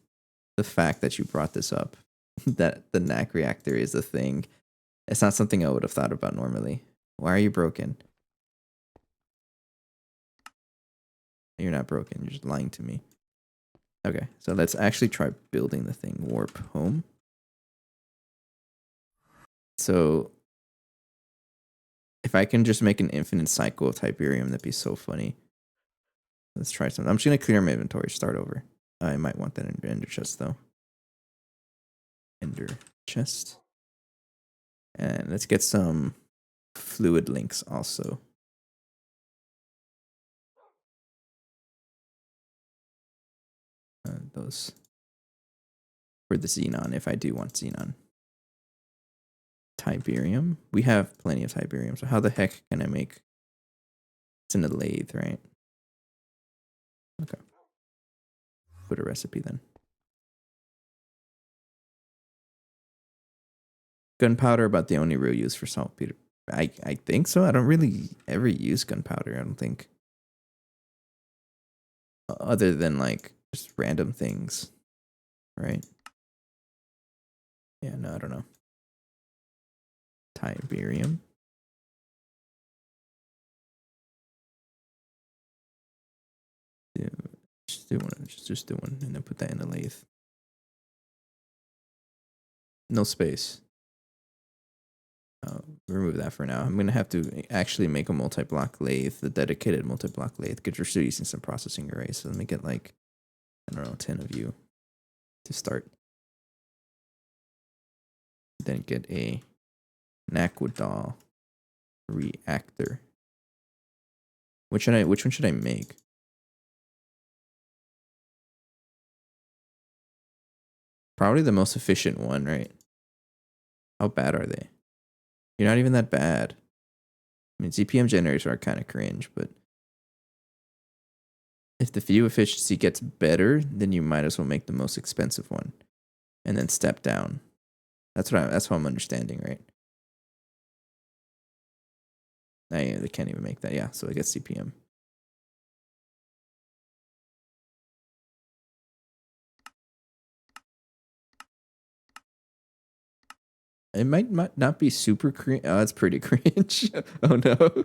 the fact that you brought this up, that the NAC reactor is a thing, it's not something I would have thought about normally. Why are you broken? You're not broken. You're just lying to me. Okay, so let's actually try building the thing. Warp home. So if I can just make an infinite cycle of Tiberium, that'd be so funny. Let's try something. I'm just going to clear my inventory. Start over. I might want that ender chest, though. Ender chest. And let's get some fluid links also. Those for the xenon, if I do want xenon. Tiberium. We have plenty of Tiberium, so how the heck can I make? It's in a lathe, right? Okay. Put a recipe then. Gunpowder about the only real use for saltpeter. I think so. I don't really ever use gunpowder, I don't think. Other than like just random things. Right? Yeah, no, I don't know. Tiberium. Yeah, just do one and then put that in the lathe. No space. Remove that for now. I'm gonna have to actually make a multi-block lathe, the dedicated multi-block lathe, because we're still using some processing arrays. So let me get like, I don't know, 10 of you to start. Then get a Naquadal reactor. Which one should I make? Probably the most efficient one, right? How bad are they? You're not even that bad. I mean, ZPM generators are kind of cringe, but if the fuel efficiency gets better, then you might as well make the most expensive one, and then step down. That's what I'm understanding, right? They can't even make that. Yeah, so I guess ZPM. It might not be super cringe. Oh, it's pretty cringe. Oh no.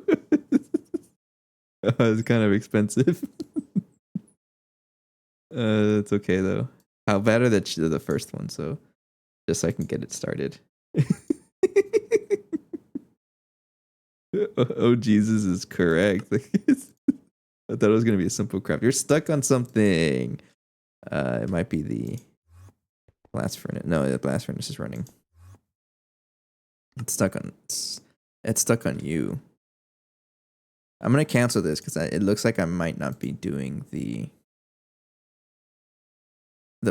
It's kind of expensive. It's okay though. How bad are the first one? So just so I can get it started. Oh, Jesus is correct. I thought it was gonna be a simple craft. You're stuck on something. It might be the blast furnace. No, the blast furnace is running. It's stuck on you. I'm gonna cancel this because it looks like I might not be doing the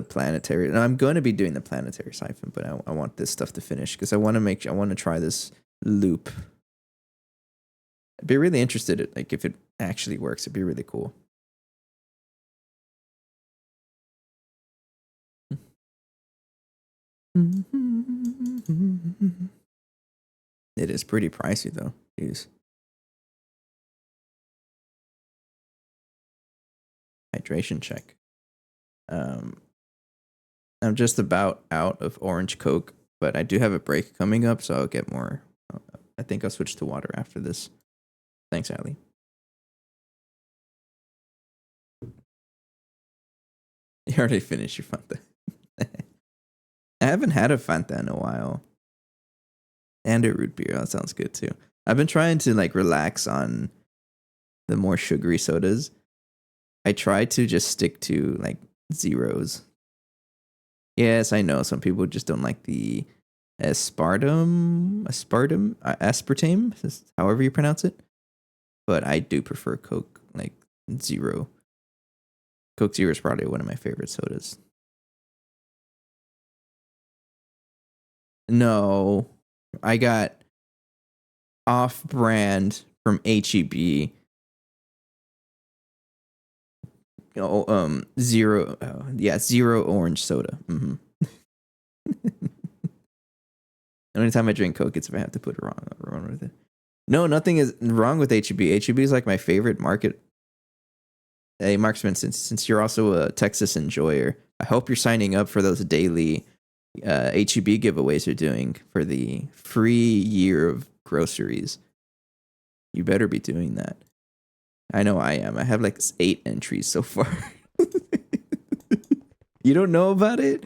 planetary. No, I'm going to be doing the planetary siphon, but I want this stuff to finish because I want to try this loop. I'd be really interested in, like, if it actually works. It'd be really cool. It is pretty pricey though. Jeez. Hydration check. I'm just about out of orange Coke, but I do have a break coming up, so I'll get more. I think I'll switch to water after this. Thanks, Ali. You already finished your Fanta. I haven't had a Fanta in a while. And a root beer. That sounds good too. I've been trying to like relax on the more sugary sodas. I try to just stick to like zeros. Yes, I know some people just don't like the aspartame, however you pronounce it. But I do prefer Coke like Zero. Coke Zero is probably one of my favorite sodas. No, I got off-brand from HEB. Zero. Zero orange soda. Mm-hmm. The only time I drink Coke, it's if I have to put it wrong with it. No, nothing is wrong with HEB. HEB is like my favorite market. Hey, Marksman, since you're also a Texas enjoyer, I hope you're signing up for those daily HEB giveaways you're doing for the free year of groceries. You better be doing that. I know I am. I have like 8 entries so far. You don't know about it?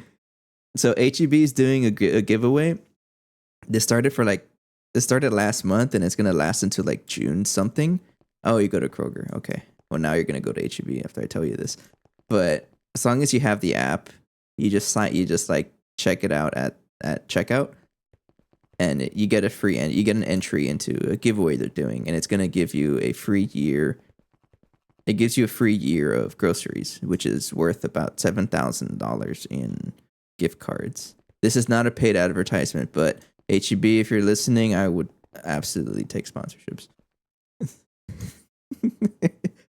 So HEB is doing a giveaway. This started last month and it's going to last until like June something. Oh, you go to Kroger. Okay. Well, now you're going to go to HEB after I tell you this. But as long as you have the app, you just like check it out at checkout. and you get you get an entry into a giveaway they're doing, and it's gonna give you a free year. It gives you a free year of groceries, which is worth about $7,000 in gift cards. This is not a paid advertisement, but HEB, if you're listening, I would absolutely take sponsorships.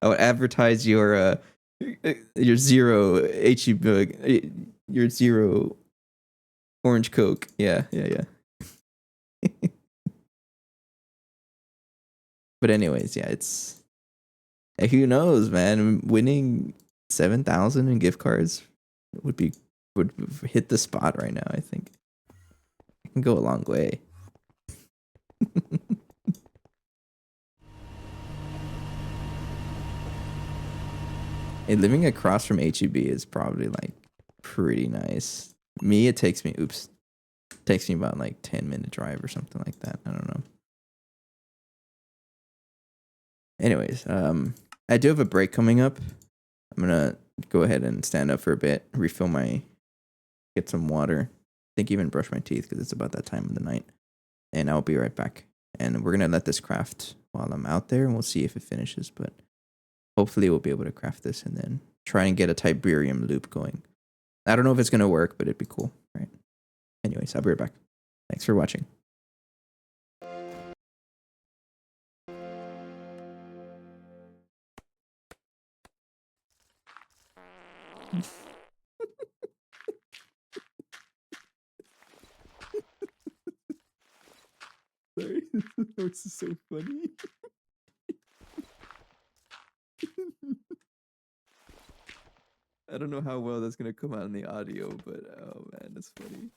I would advertise your zero HEB, your zero orange Coke. Yeah. But anyways, yeah, it's who knows, man. Winning 7,000 in gift cards would hit the spot right now. I think it can go a long way. Hey, living across from HEB is probably like pretty nice. It takes me about like 10-minute drive or something like that. I don't know. Anyways, I do have a break coming up. I'm gonna go ahead and stand up for a bit, get some water, I think even brush my teeth because it's about that time of the night, and I'll be right back. And we're gonna let this craft while I'm out there, and we'll see if it finishes. But hopefully, we'll be able to craft this and then try and get a Tiberium loop going. I don't know if it's gonna work, but it'd be cool, right? Anyways, I'll be right back. Thanks for watching. Sorry, this is so funny. I don't know how well that's gonna come out in the audio, but oh man, that's funny.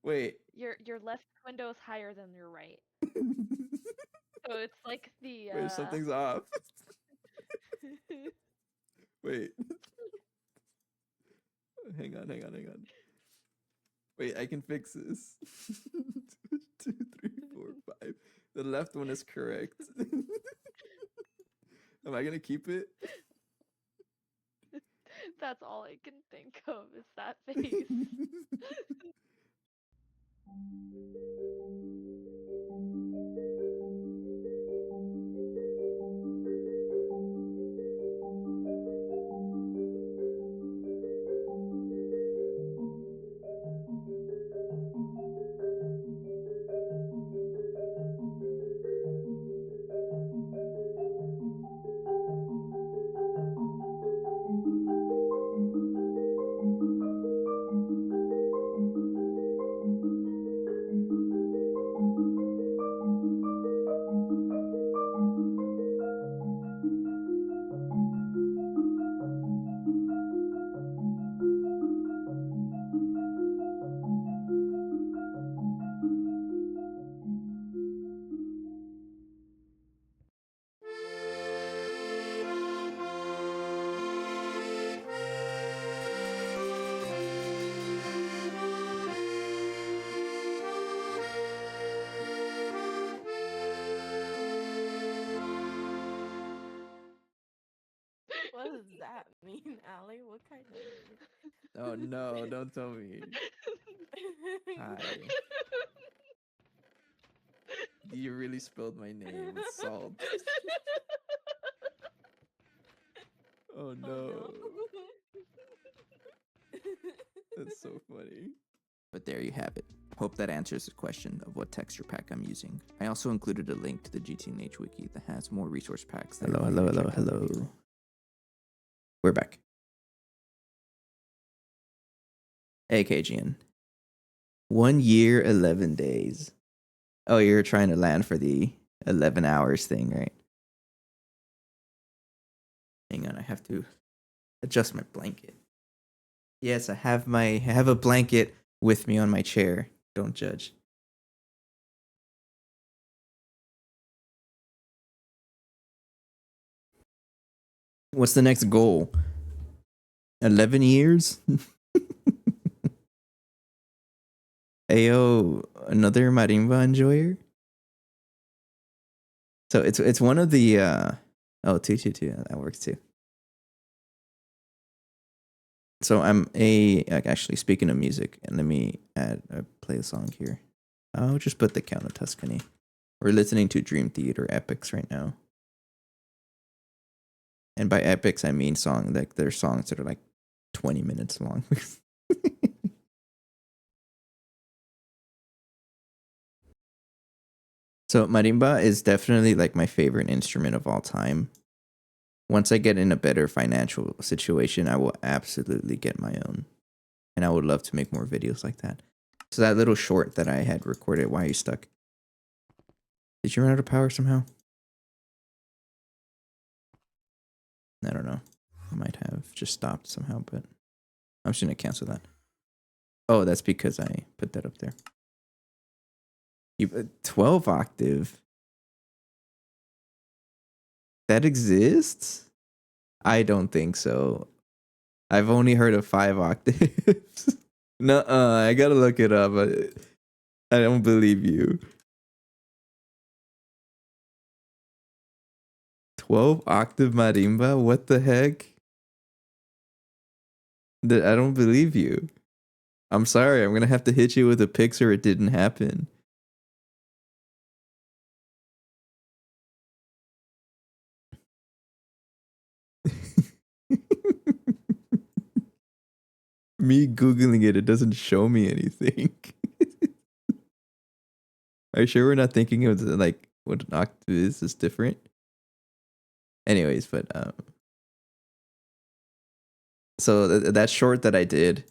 Wait. Your left window is higher than your right. So it's like the Wait, something's off. Wait. Hang on. Wait, I can fix this. 2, 3, 4, 5. The left one is correct. Am I gonna keep it? That's all I can think of is that face. What does that mean, Allie? What kind of... Oh no, don't tell me. Hi. You really spelled my name with salt. Oh no. That's so funny. But there you have it. Hope that answers the question of what texture pack I'm using. I also included a link to the GTNH wiki that has more resource packs. Hello. We're back. Hey, KGN. 1 year, 11 days. Oh, you're trying to land for the 11 hours thing, right? Hang on, I have to adjust my blanket. Yes, I have a blanket with me on my chair. Don't judge. What's the next goal? 11 years? Ayo, another marimba enjoyer? So it's one of the 222, that works too. So actually speaking of music, and let me play a song here. I'll just put the Count of Tuscany. We're listening to Dream Theater epics right now. And by epics, I mean they're songs that are like 20 minutes long. So marimba is definitely like my favorite instrument of all time. Once I get in a better financial situation, I will absolutely get my own. And I would love to make more videos like that. So that little short that I had recorded, why are you stuck? Did you run out of power somehow? I don't know. I might have just stopped somehow, but I'm just going to cancel that. Oh, that's because I put that up there. 12 octave? That exists? I don't think so. I've only heard of 5 octaves. Nuh-uh, I gotta look it up. I don't believe you. 12 octave marimba? What the heck? I don't believe you. I'm sorry, I'm gonna have to hit you with a picture. It didn't happen. Me Googling it doesn't show me anything. Are you sure we're not thinking of like what an octave is different? Anyways, but so that short that I did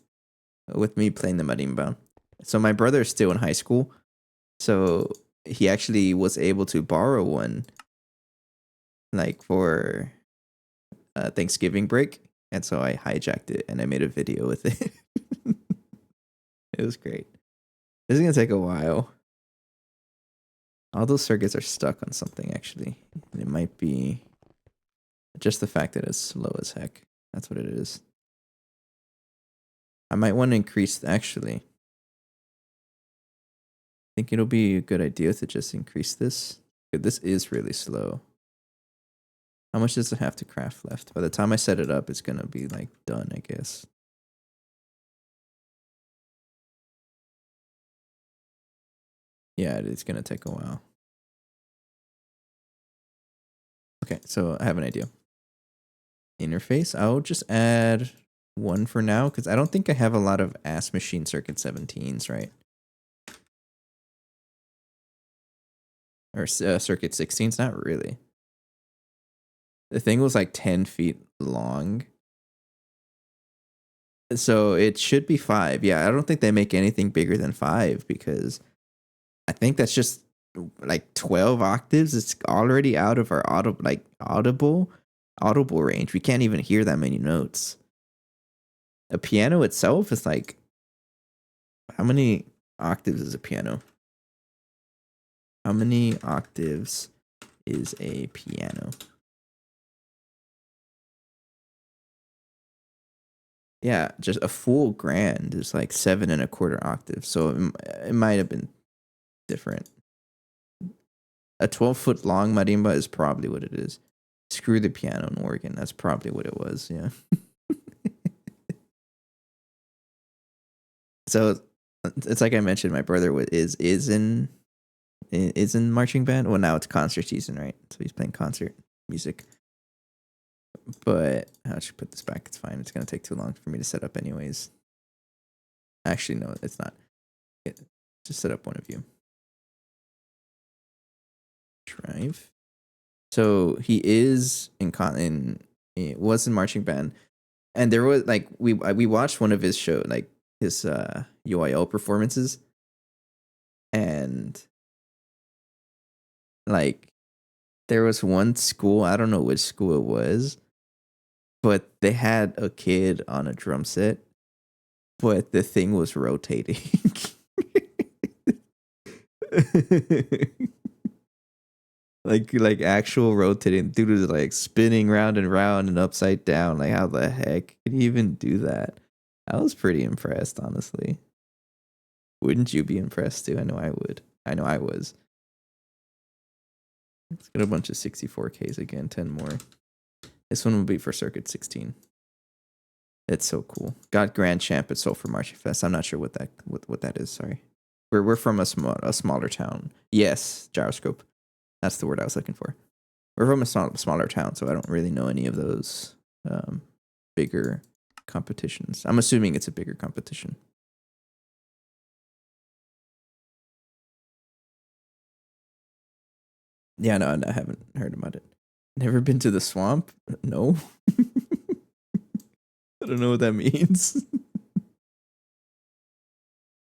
with me playing the marimba. So my brother is still in high school, so he actually was able to borrow one, like for Thanksgiving break, and so I hijacked it and I made a video with it. It was great. This is gonna take a while. All those circuits are stuck on something actually. It might be just the fact that it's slow as heck. That's what it is. I might want to increase actually. I think it'll be a good idea to just increase this. This is really slow. How much does it have to craft left? By the time I set it up, it's gonna be like done, I guess. Yeah, it's gonna take a while. Okay, so I have an idea. Interface, I'll just add one for now because I don't think I have a lot of ass machine circuit 17s, right? Or circuit 16s, not really. The thing was like 10 feet long. So it should be 5. Yeah, I don't think they make anything bigger than 5 because I think that's just like 12 octaves. It's already out of our audible range. We can't even hear that many notes. A piano itself is like, how many octaves is a piano? How many octaves is a piano? Yeah, just a full grand is like 7 1/4 octaves. So it might have been different. A 12-foot long marimba is probably what it is. Screw the piano and organ. That's probably what it was. Yeah. So it's like I mentioned, my brother is in marching band. Well, now it's concert season, right? So he's playing concert music. But I should put this back. It's fine. It's gonna take too long for me to set up, anyways. Actually, no, it's not. Just set up one of you. Drive. So he is was in marching band, and there was like we watched one of his show, like his UIL performances, and like there was one school, I don't know which school it was, but they had a kid on a drum set, but the thing was rotating. like actual rotating. Dude was like spinning round and round and upside down. Like, how the heck can you even do that? I was pretty impressed, honestly. Wouldn't you be impressed too? I know I would. I know I was. Let's get a bunch of 64Ks again, 10 more. This one will be for Circuit 16. It's so cool. Got Grand Champ at Sulphur Marching Fest. I'm not sure what that is, sorry. We're from a smaller town. Yes, gyroscope. That's the word I was looking for. We're from a smaller town, so I don't really know any of those bigger competitions. I'm assuming it's a bigger competition. Yeah, no, I haven't heard about it. Never been to the swamp? No. I don't know what that means.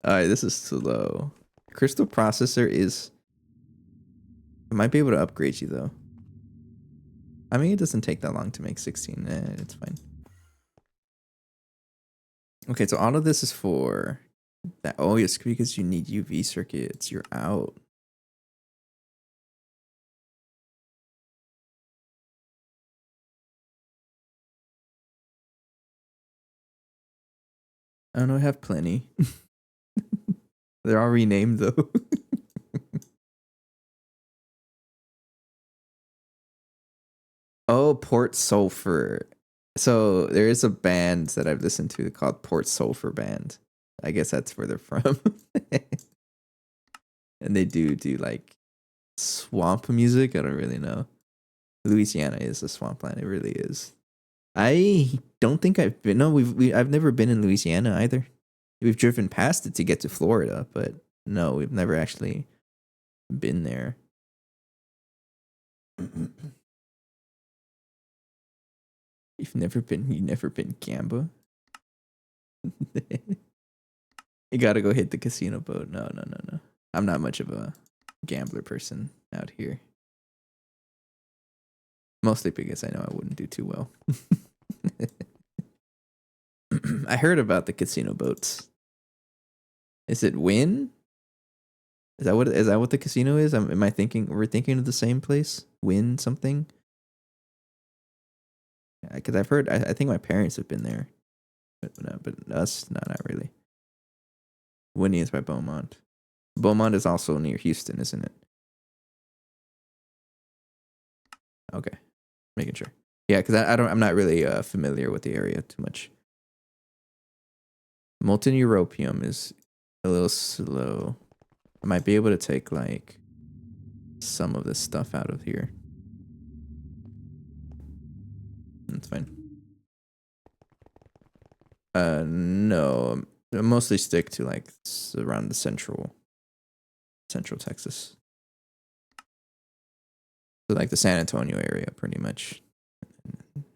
Alright, this is slow. Crystal processor is... I might be able to upgrade you, though. I mean, it doesn't take that long to make 16. It's fine. Okay, so all of this is for... that. Oh, it's because you need UV circuits. You're out. I don't know, I have plenty. They're all renamed, though. Oh, Port Sulphur. So there is a band that I've listened to called Port Sulphur Band. I guess that's where they're from. And they do like swamp music. I don't really know. Louisiana is a swampland. It really is. I don't think I've been. No, I've never been in Louisiana either. We've driven past it to get to Florida, but no, we've never actually been there. You've never been Gamba? You gotta go hit the casino boat. No. I'm not much of a gambler person out here. Mostly because I know I wouldn't do too well. I heard about the casino boats. Is it Win? Is that what the casino is? Am I thinking we're thinking of the same place? Win something? Because I've heard. I think my parents have been there, but us, no, not really. Winnie is by Beaumont. Beaumont is also near Houston, isn't it? Okay, making sure. Yeah, because I'm not really familiar with the area too much. Molten europium is a little slow. I might be able to take like some of this stuff out of here. That's fine. No, I mostly stick to like around the central Texas. So like the San Antonio area, pretty much.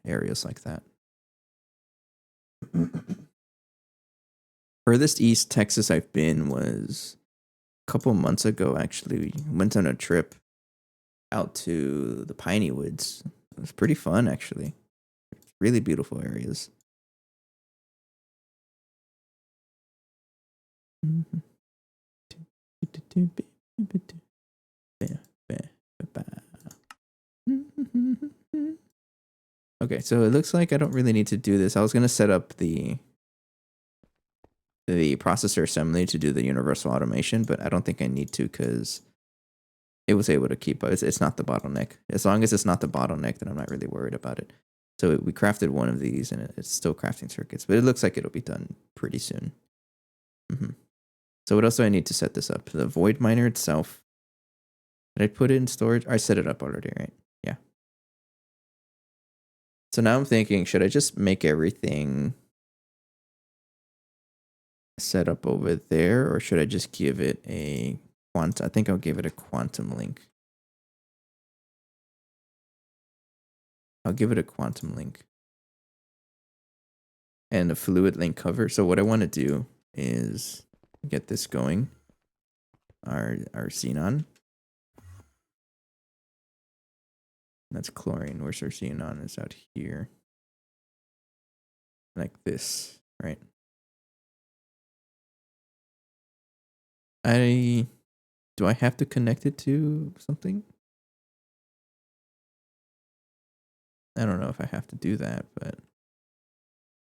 Areas like that. Furthest east Texas I've been was a couple months ago, actually. We went on a trip out to the Piney Woods. It was pretty fun, actually. Really beautiful areas. Okay, so it looks like I don't really need to do this. I was going to set up the processor assembly to do the universal automation, but I don't think I need to because it was able to keep up. It's not the bottleneck. As long as it's not the bottleneck, then I'm not really worried about it. So we crafted one of these, and it's still crafting circuits, but it looks like it'll be done pretty soon. So what else do I need to set this up? The void miner itself. Did I put it in storage? I set it up already, right? Yeah. So now I'm thinking, should I just make everything set up over there, or should I just give it a quantum? I think I'll give it a quantum link. I'll give it a quantum link. And a fluid link cover. So what I want to do is get this going. Our xenon. That's chlorine. Where's our xenon? Is out here. Like this, right? Do I have to connect it to something? I don't know if I have to do that, but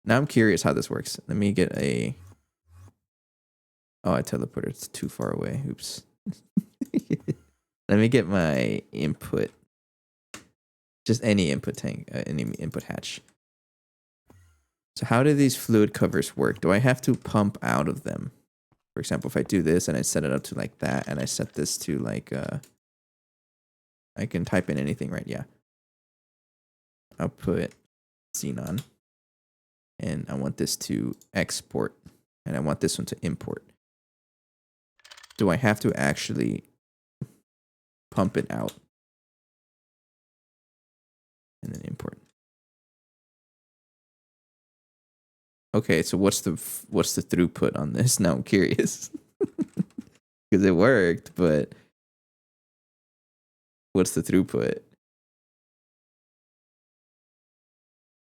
now I'm curious how this works. Let me get a... Oh, I teleported. It's too far away. Oops. Let me get my input. Just any input tank, any input hatch. So how do these fluid covers work? Do I have to pump out of them? For example, if I do this and I set it up to like that, and I set this to like, I can type in anything, right? Yeah. Output xenon. And I want this to export. And I want this one to import. Do I have to actually pump it out? And then import. Okay, so what's the throughput on this? Now I'm curious. Because it worked, but what's the throughput?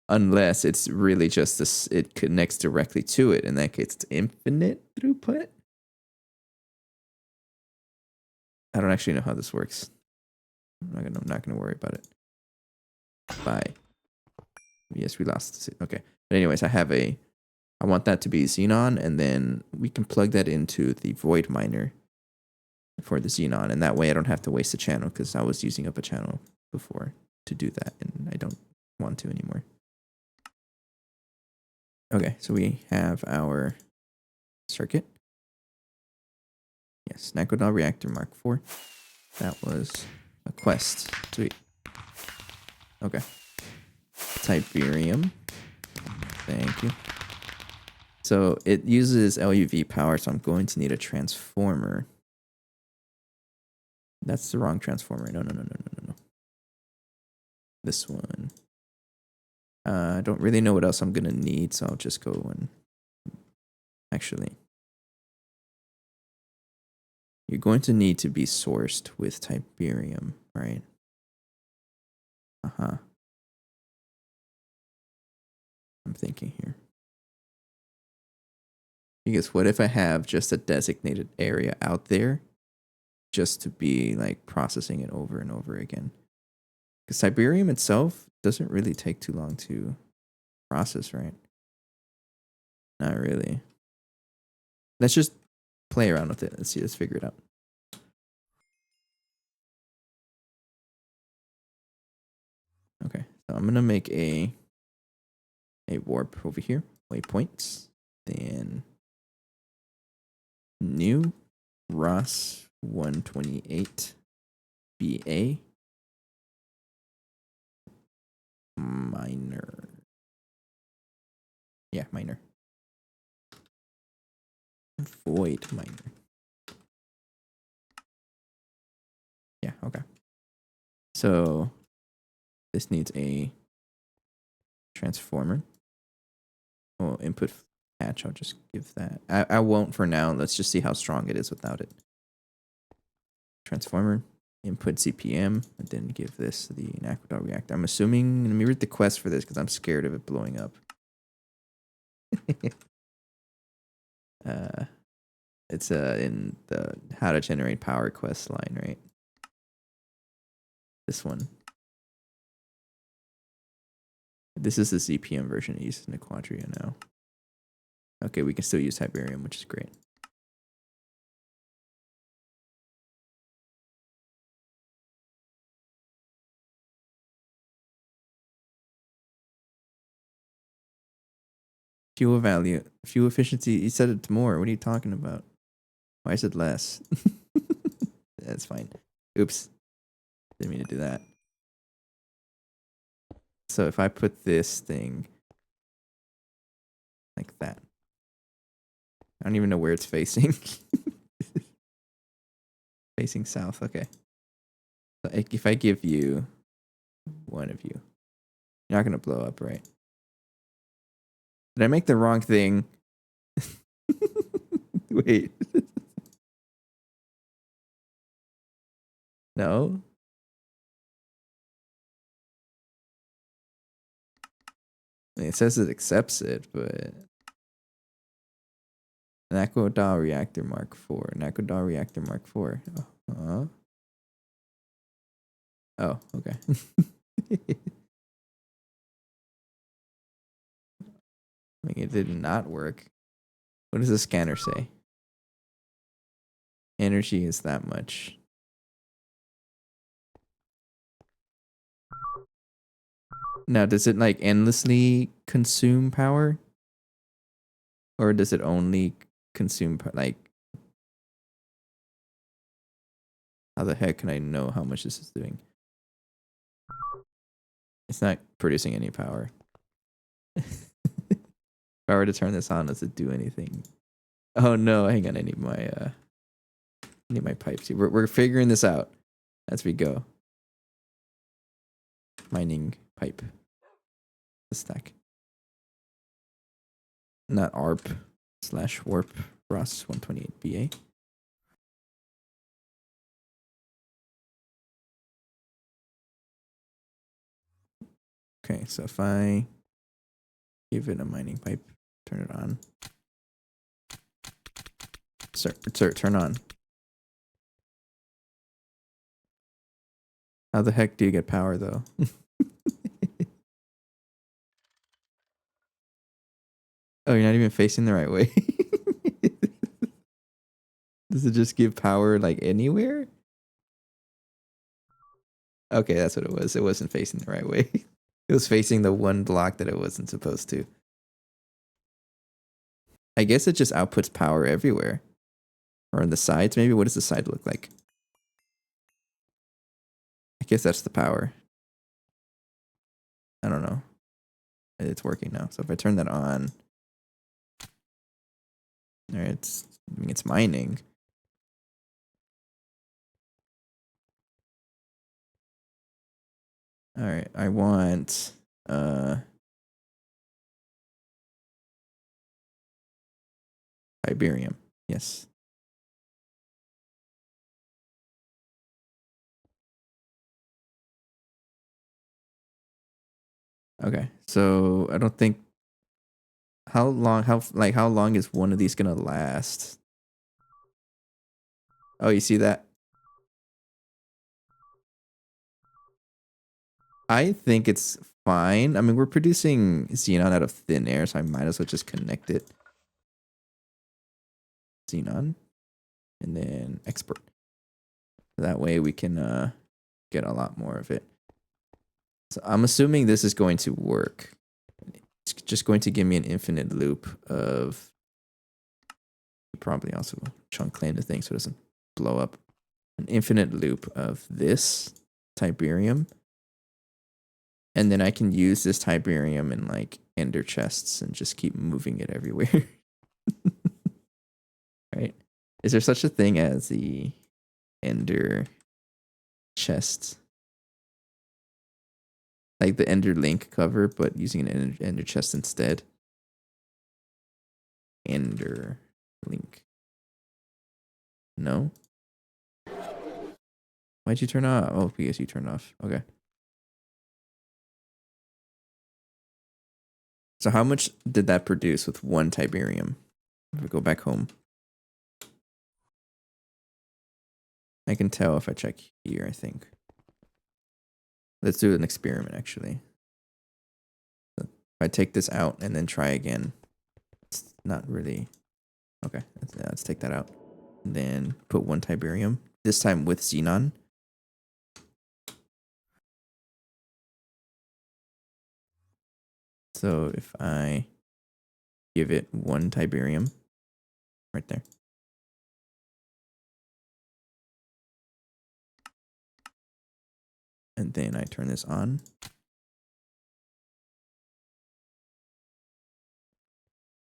Unless it's really just this, it connects directly to it. In that case, it's infinite throughput. I don't actually know how this works. I'm not gonna worry about it. Bye. Yes, we lost. Okay, but anyways, I want that to be xenon, and then we can plug that into the void miner for the xenon, and that way I don't have to waste a channel, because I was using up a channel before to do that, and I don't want to anymore. Okay, so we have our circuit. Yes, Nakodal Reactor Mark IV. That was a quest. Sweet. Okay. Tiberium. Thank you. So it uses LUV power, so I'm going to need a transformer. That's the wrong transformer. No. This one. I don't really know what else I'm going to need, so I'll just go and... Actually... You're going to need to be sourced with Tiberium, right? Uh-huh. I'm thinking here. Because what if I have just a designated area out there just to be like processing it over and over again? Because Tiberium itself doesn't really take too long to process, right? Not really. Let's just play around with it. Let's see. Let's figure it out. Okay. So I'm going to make a warp over here. Waypoints. Then new Ross 128 BA minor. Yeah, minor. Void minor. Yeah, okay. So this needs a transformer. Oh, input patch, I'll just give that. I won't for now. Let's just see how strong it is without it. Transformer, input ZPM, and then give this the Nakodal Reactor. I'm assuming, let me read the quest for this because I'm scared of it blowing up. It's in the how to generate power quest line, right? This one. This is the ZPM version used in the Quadria now. Okay, we can still use Tiberium, which is great. Fuel value, fuel efficiency. You said it's more. What are you talking about? Why is it less? That's fine. Oops. Didn't mean to do that. So if I put this thing like that, I don't even know where it's facing. Facing south. Okay. So if I give you one of you, you're not going to blow up, right? Did I make the wrong thing? Wait. No? I mean, it says it accepts it, but... Nakodal Reactor Mark IV. Nakodal Reactor Mark IV. Oh, okay. I mean, it did not work. What does the scanner say? Energy is that much. Now, does it like endlessly consume power? Or does it only consume like How the heck can I know how much this is doing? It's not producing any power. If I were to turn this on, does it do anything? Oh no, hang on, I need my pipes. We're figuring this out as we go. Mining pipe. The stack. Not ARP / warp ROS 128 BA. Okay, so if I give it a mining pipe, turn it on. Sir, turn on. How the heck do you get power though? Oh, you're not even facing the right way. Does it just give power like anywhere? Okay, that's what it was. It wasn't facing the right way. It was facing the one block that it wasn't supposed to. I guess it just outputs power everywhere. Or on the sides, maybe? What does the side look like? I guess that's the power. I don't know. It's working now. So if I turn that on, there it's mining. All right, I want Tiberium. Yes. Okay. So I don't think how long is one of these gonna last? Oh, you see that? I think it's fine. I mean, we're producing xenon out of thin air, so I might as well just connect it. Xenon. And then export. That way we can get a lot more of it. So I'm assuming this is going to work. It's just going to give me an infinite loop of... Probably also chunk claim the thing so it doesn't blow up. An infinite loop of this Tiberium. And then I can use this Tiberium in like ender chests and just keep moving it everywhere. Right? Is there such a thing as the ender chest? Like the ender link cover, but using an ender chest instead. Ender link. No? Why'd you turn off? Oh, because you turned off. Okay. So how much did that produce with one Tiberium? If we go back home. I can tell if I check here, I think. Let's do an experiment, actually. So if I take this out and then try again, it's not really... Okay, let's take that out. And then put one Tiberium, this time with xenon. So if I give it one Tiberium, right there. And then I turn this on.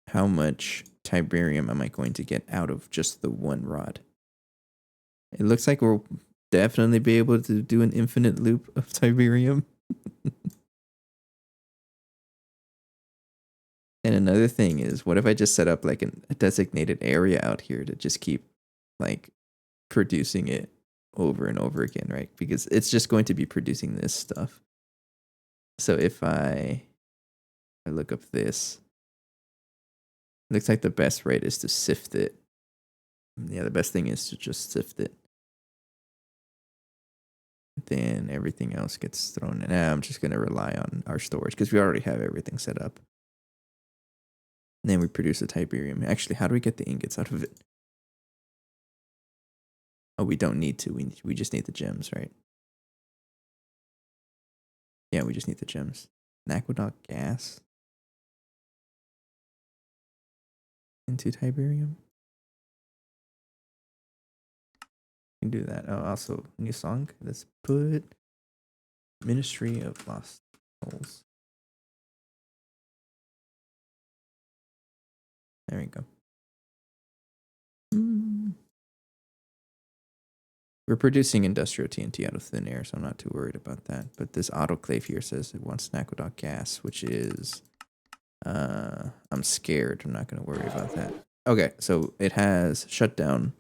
How much Tiberium am I going to get out of just the one rod? It looks like we'll definitely be able to do an infinite loop of Tiberium. And another thing is, what if I just set up like a designated area out here to just keep like producing it over and over again, right? Because it's just going to be producing this stuff. So if I look up this, it looks like the best rate is to sift it. Yeah, the best thing is to just sift it. Then everything else gets thrown in. I'm just going to rely on our storage because we already have everything set up. And then we produce a Tiberium. Actually, how do we get the ingots out of it? Oh, we don't need to. We just need the gems, right? Yeah, we just need the gems. An aqueduct gas into Tiberium. can do that. Oh, also new song. Let's put Ministry of Lost Souls. There we go. We're producing industrial TNT out of thin air, so I'm not too worried about that. But this autoclave here says it wants Naquadoc gas, which is I'm scared. I'm not gonna worry about that. Okay, so it has shut down.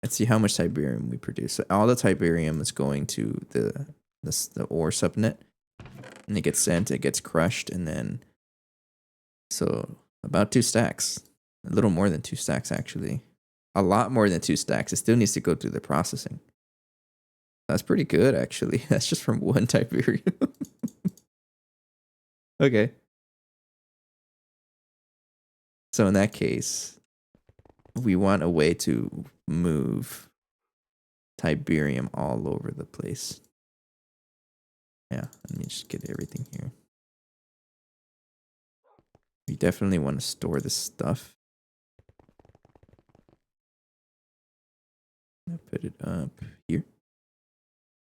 Let's see how much Tiberium we produce. So all the Tiberium is going to the ore subnet, and it gets sent, it gets crushed, and then so about 2 stacks, a little more than 2 stacks actually, a lot more than 2 stacks. It still needs to go through the processing. That's pretty good actually. That's just from 1 Tiberium. Okay. So in that case, we want a way to move Tiberium all over the place. Yeah, let me just get everything here. We definitely want to store this stuff. I'll put it up here.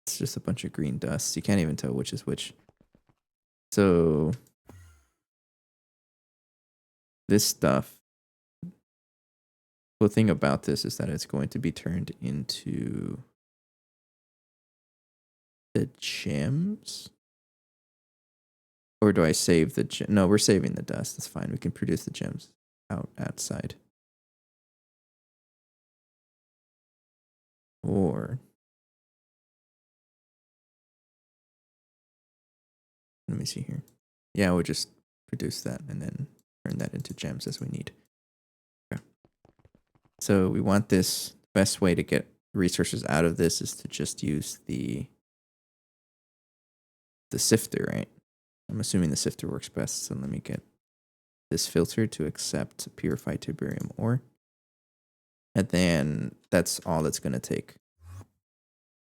It's just a bunch of green dust. You can't even tell which is which. So this stuff, the thing about this is that it's going to be turned into the gems. Or do I save the gem? No, we're saving the dust. That's fine. We can produce the gems outside. Or let me see here. Yeah, we'll just produce that and then turn that into gems as we need. Okay. So we want this. The best way to get resources out of this is to just use the sifter, right? I'm assuming the sifter works best. So let me get this filter to accept purified Tiberium ore. And then that's all it's going to take.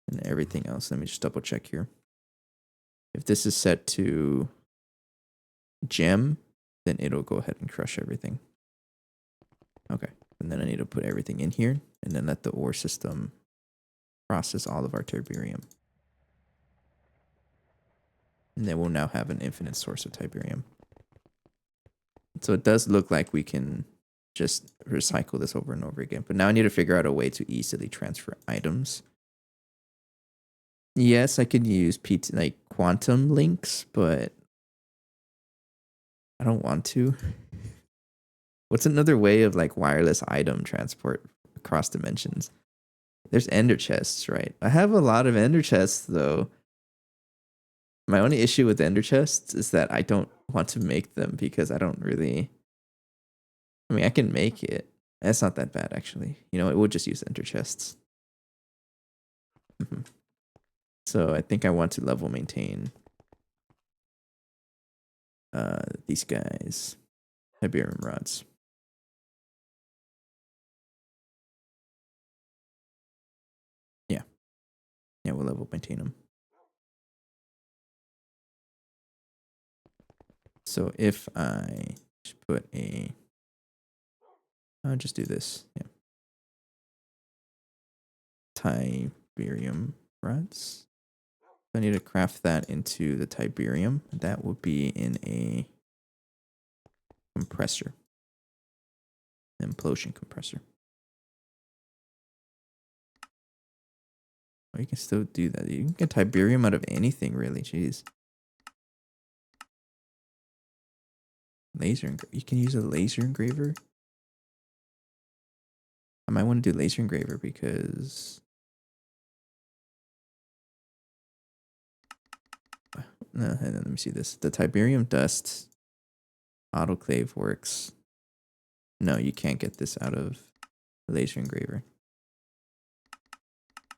And everything else, let me just double check here. If this is set to gem, then it'll go ahead and crush everything. Okay. And then I need to put everything in here and then let the ore system process all of our Tiberium. And then we'll now have an infinite source of Tiberium. So it does look like we can just recycle this over and over again. But now I need to figure out a way to easily transfer items. Yes, I could use like quantum links, but I don't want to. What's another way of like wireless item transport across dimensions? There's ender chests, right? I have a lot of ender chests though. My only issue with ender chests is that I don't want to make them because I don't really. I mean, I can make it. That's not that bad actually. You know, we'll just use ender chests. So I think I want to level maintain these guys. Tiberium rods. Yeah, we'll level maintain them. So if I put I'll just do this. Yeah. Tiberium rods. I need to craft that into the Tiberium. That will be in a compressor. Implosion compressor. Oh, you can still do that. You can get Tiberium out of anything, really. Jeez. You can use a laser engraver. I might want to do laser engraver because no, let me see this. The Tiberium dust autoclave works. No, you can't get this out of the laser engraver.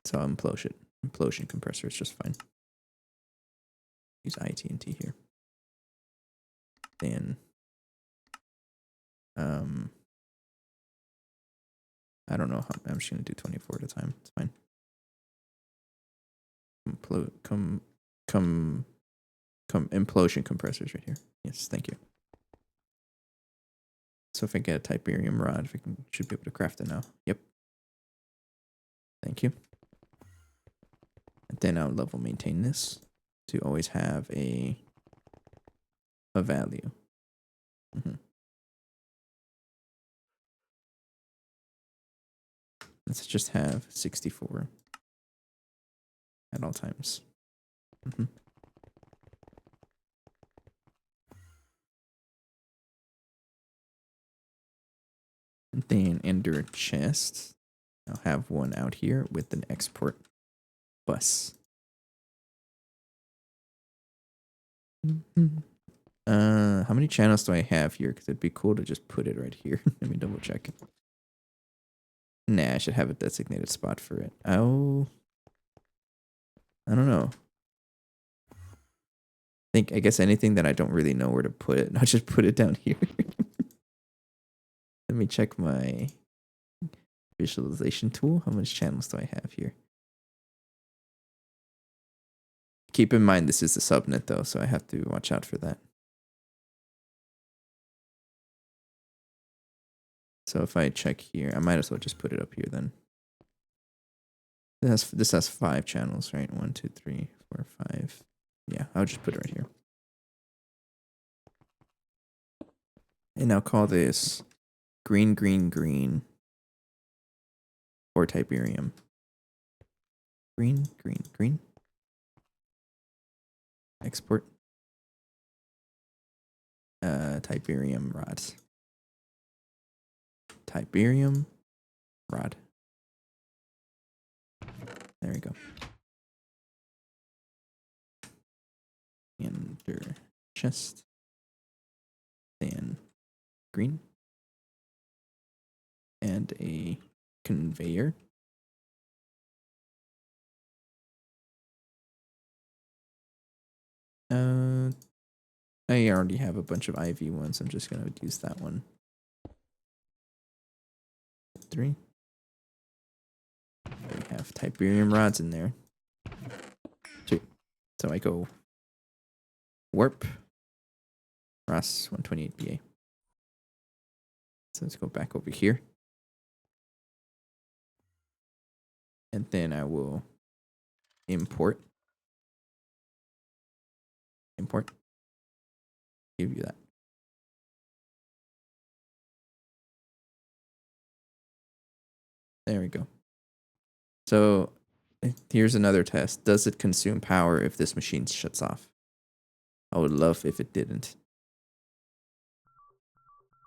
So implosion compressor is just fine. Use ITNT here. Then I don't know how I'm just gonna do 24 at a time. It's fine. Implosion compressors right here. Yes, thank you. So if I get a Tiberium rod, should be able to craft it now. Yep. Thank you. And then I'll level maintain this to always have a value. Let's just have 64 at all times. And then ender chest, I'll have one out here with an export bus. How many channels do I have here? Because it'd be cool to just put it right here. Let me double check. Nah, I should have a designated spot for it. Oh, I don't know. I guess anything that I don't really know where to put it, I'll just put it down here. Let me check my visualization tool. How much channels do I have here? Keep in mind this is the subnet though, so I have to watch out for that. So if I check here, I might as well just put it up here then. This has 5 channels, right? 1, 2, 3, 4, 5. Yeah, I'll just put it right here. And I'll call this green, green, green, or Tiberium. Green, green, green. Export. Tiberium rod. Tiberium rod. There we go. Enter chest. Then green. And a conveyor. I already have a bunch of IV ones. I'm just gonna use that one. 3. We have Tiberium rods in there. 2. So I go warp. Ross 128BA. So let's go back over here. And then I will import. Import. Give you that. There we go. So here's another test. Does it consume power if this machine shuts off? I would love if it didn't.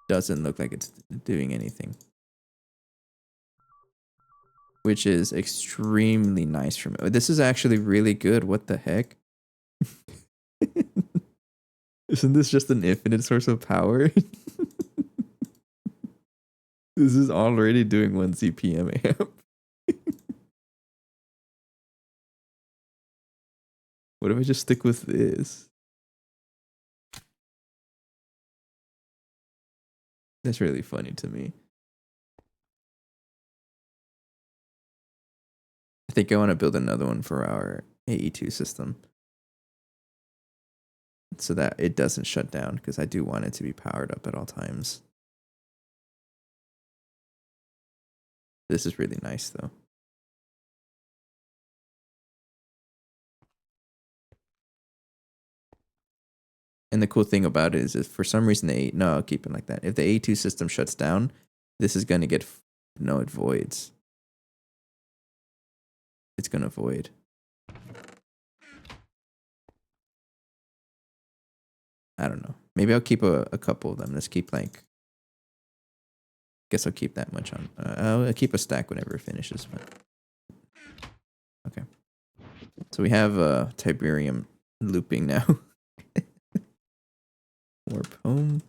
Doesn't look like it's doing anything. Which is extremely nice for me. This is actually really good. What the heck? Isn't this just an infinite source of power? This is already doing 1 ZPM amp. What if I just stick with this? That's really funny to me. I think I want to build another one for our AE2 system. So that it doesn't shut down, because I do want it to be powered up at all times. This is really nice though. And the cool thing about it is if for some reason no, I'll keep it like that. If the A2 system shuts down, this is going to get, no, it voids. It's going to void. I don't know. Maybe I'll keep a couple of them. Let's keep like, guess I'll keep that much on. I'll keep a stack whenever it finishes. But okay. So we have Tiberium looping now. Warp home.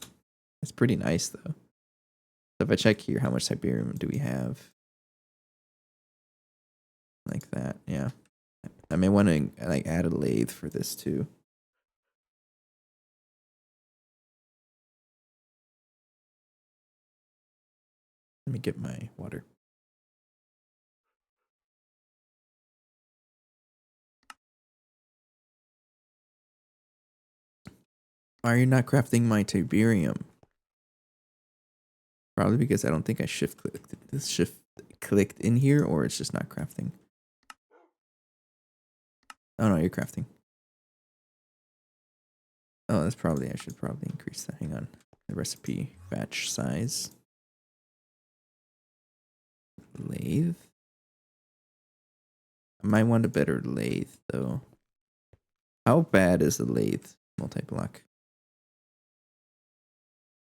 It's pretty nice though. So if I check here, how much Tiberium do we have? Like that, yeah. I may want to like add a lathe for this too. Let me get my water. Why are you not crafting my Tiberium? Probably because I don't think I shift clicked clicked in here or it's just not crafting. Oh no, you're crafting. Oh, that's probably, I should probably increase that. Hang on. The recipe batch size. Lathe. I might want a better lathe though. How bad is the lathe multi-block?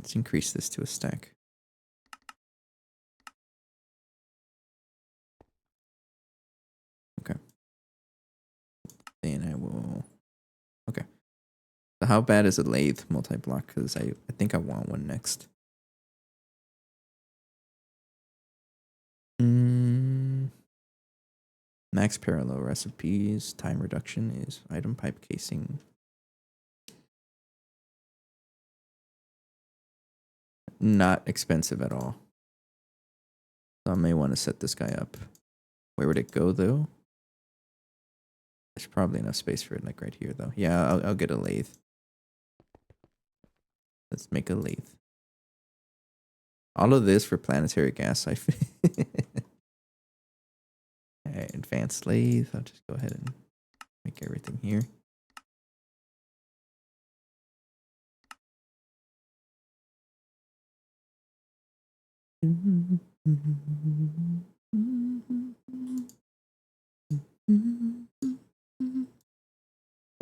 Let's increase this to a stack. Okay. Then I will. Okay. So how bad is a lathe multi-block? Because I think I want one next. Max parallel recipes. Time reduction is item pipe casing. Not expensive at all. So I may want to set this guy up. Where would it go though? There's probably enough space for it, like right here though. Yeah, I'll get a lathe. Let's make a lathe. All of this for planetary gas siphon. Alright, advanced lathe. I'll just go ahead and make everything here. Who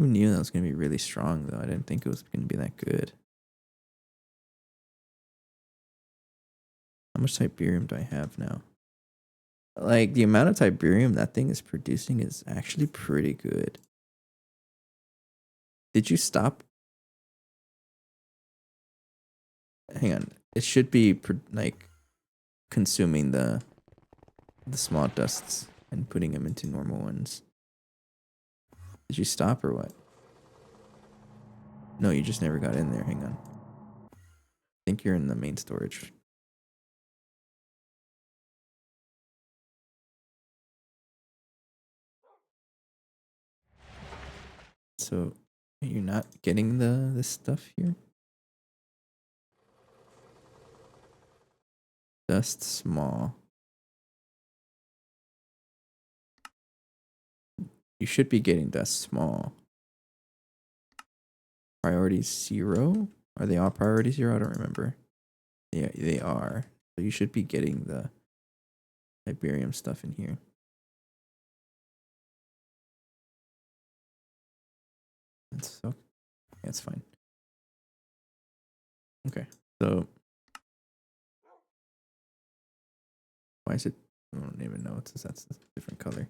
knew that was going to be really strong though? I didn't think it was going to be that good. How much Tiberium do I have now? Like, the amount of Tiberium that thing is producing is actually pretty good. Did you stop? Hang on. It should be, like, consuming the small dusts and putting them into normal ones. Did you stop or what? No, you just never got in there. Hang on. I think you're in the main storage. So you're not getting this stuff here? Dust small. You should be getting dust small. Priority 0? Are they all priority 0? I don't remember. Yeah, they are. So you should be getting the Tiberium stuff in here. That's fine. Okay, so why is it? I don't even know. That's a different color.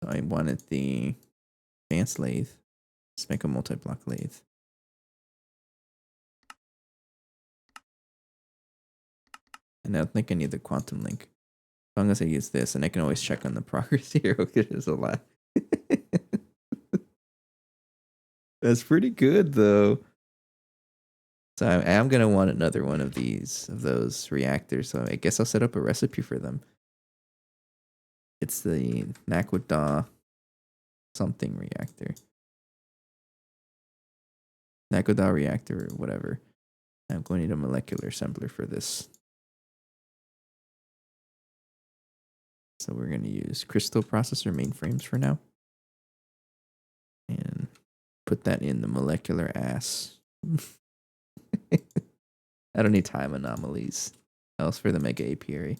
So I wanted the advanced lathe. Let's make a multi-block lathe. And I don't think I need the quantum link. As long as I use this, and I can always check on the progress here. Okay, there's a lot. That's pretty good though. So I am gonna want another one of those reactors. So I guess I'll set up a recipe for them. It's the Nakwada something reactor. Nakwada reactor or whatever. I'm going to need a molecular assembler for this. So we're going to use crystal processor mainframes for now. And put that in the molecular ass. I don't need time anomalies. Else for the mega apiary.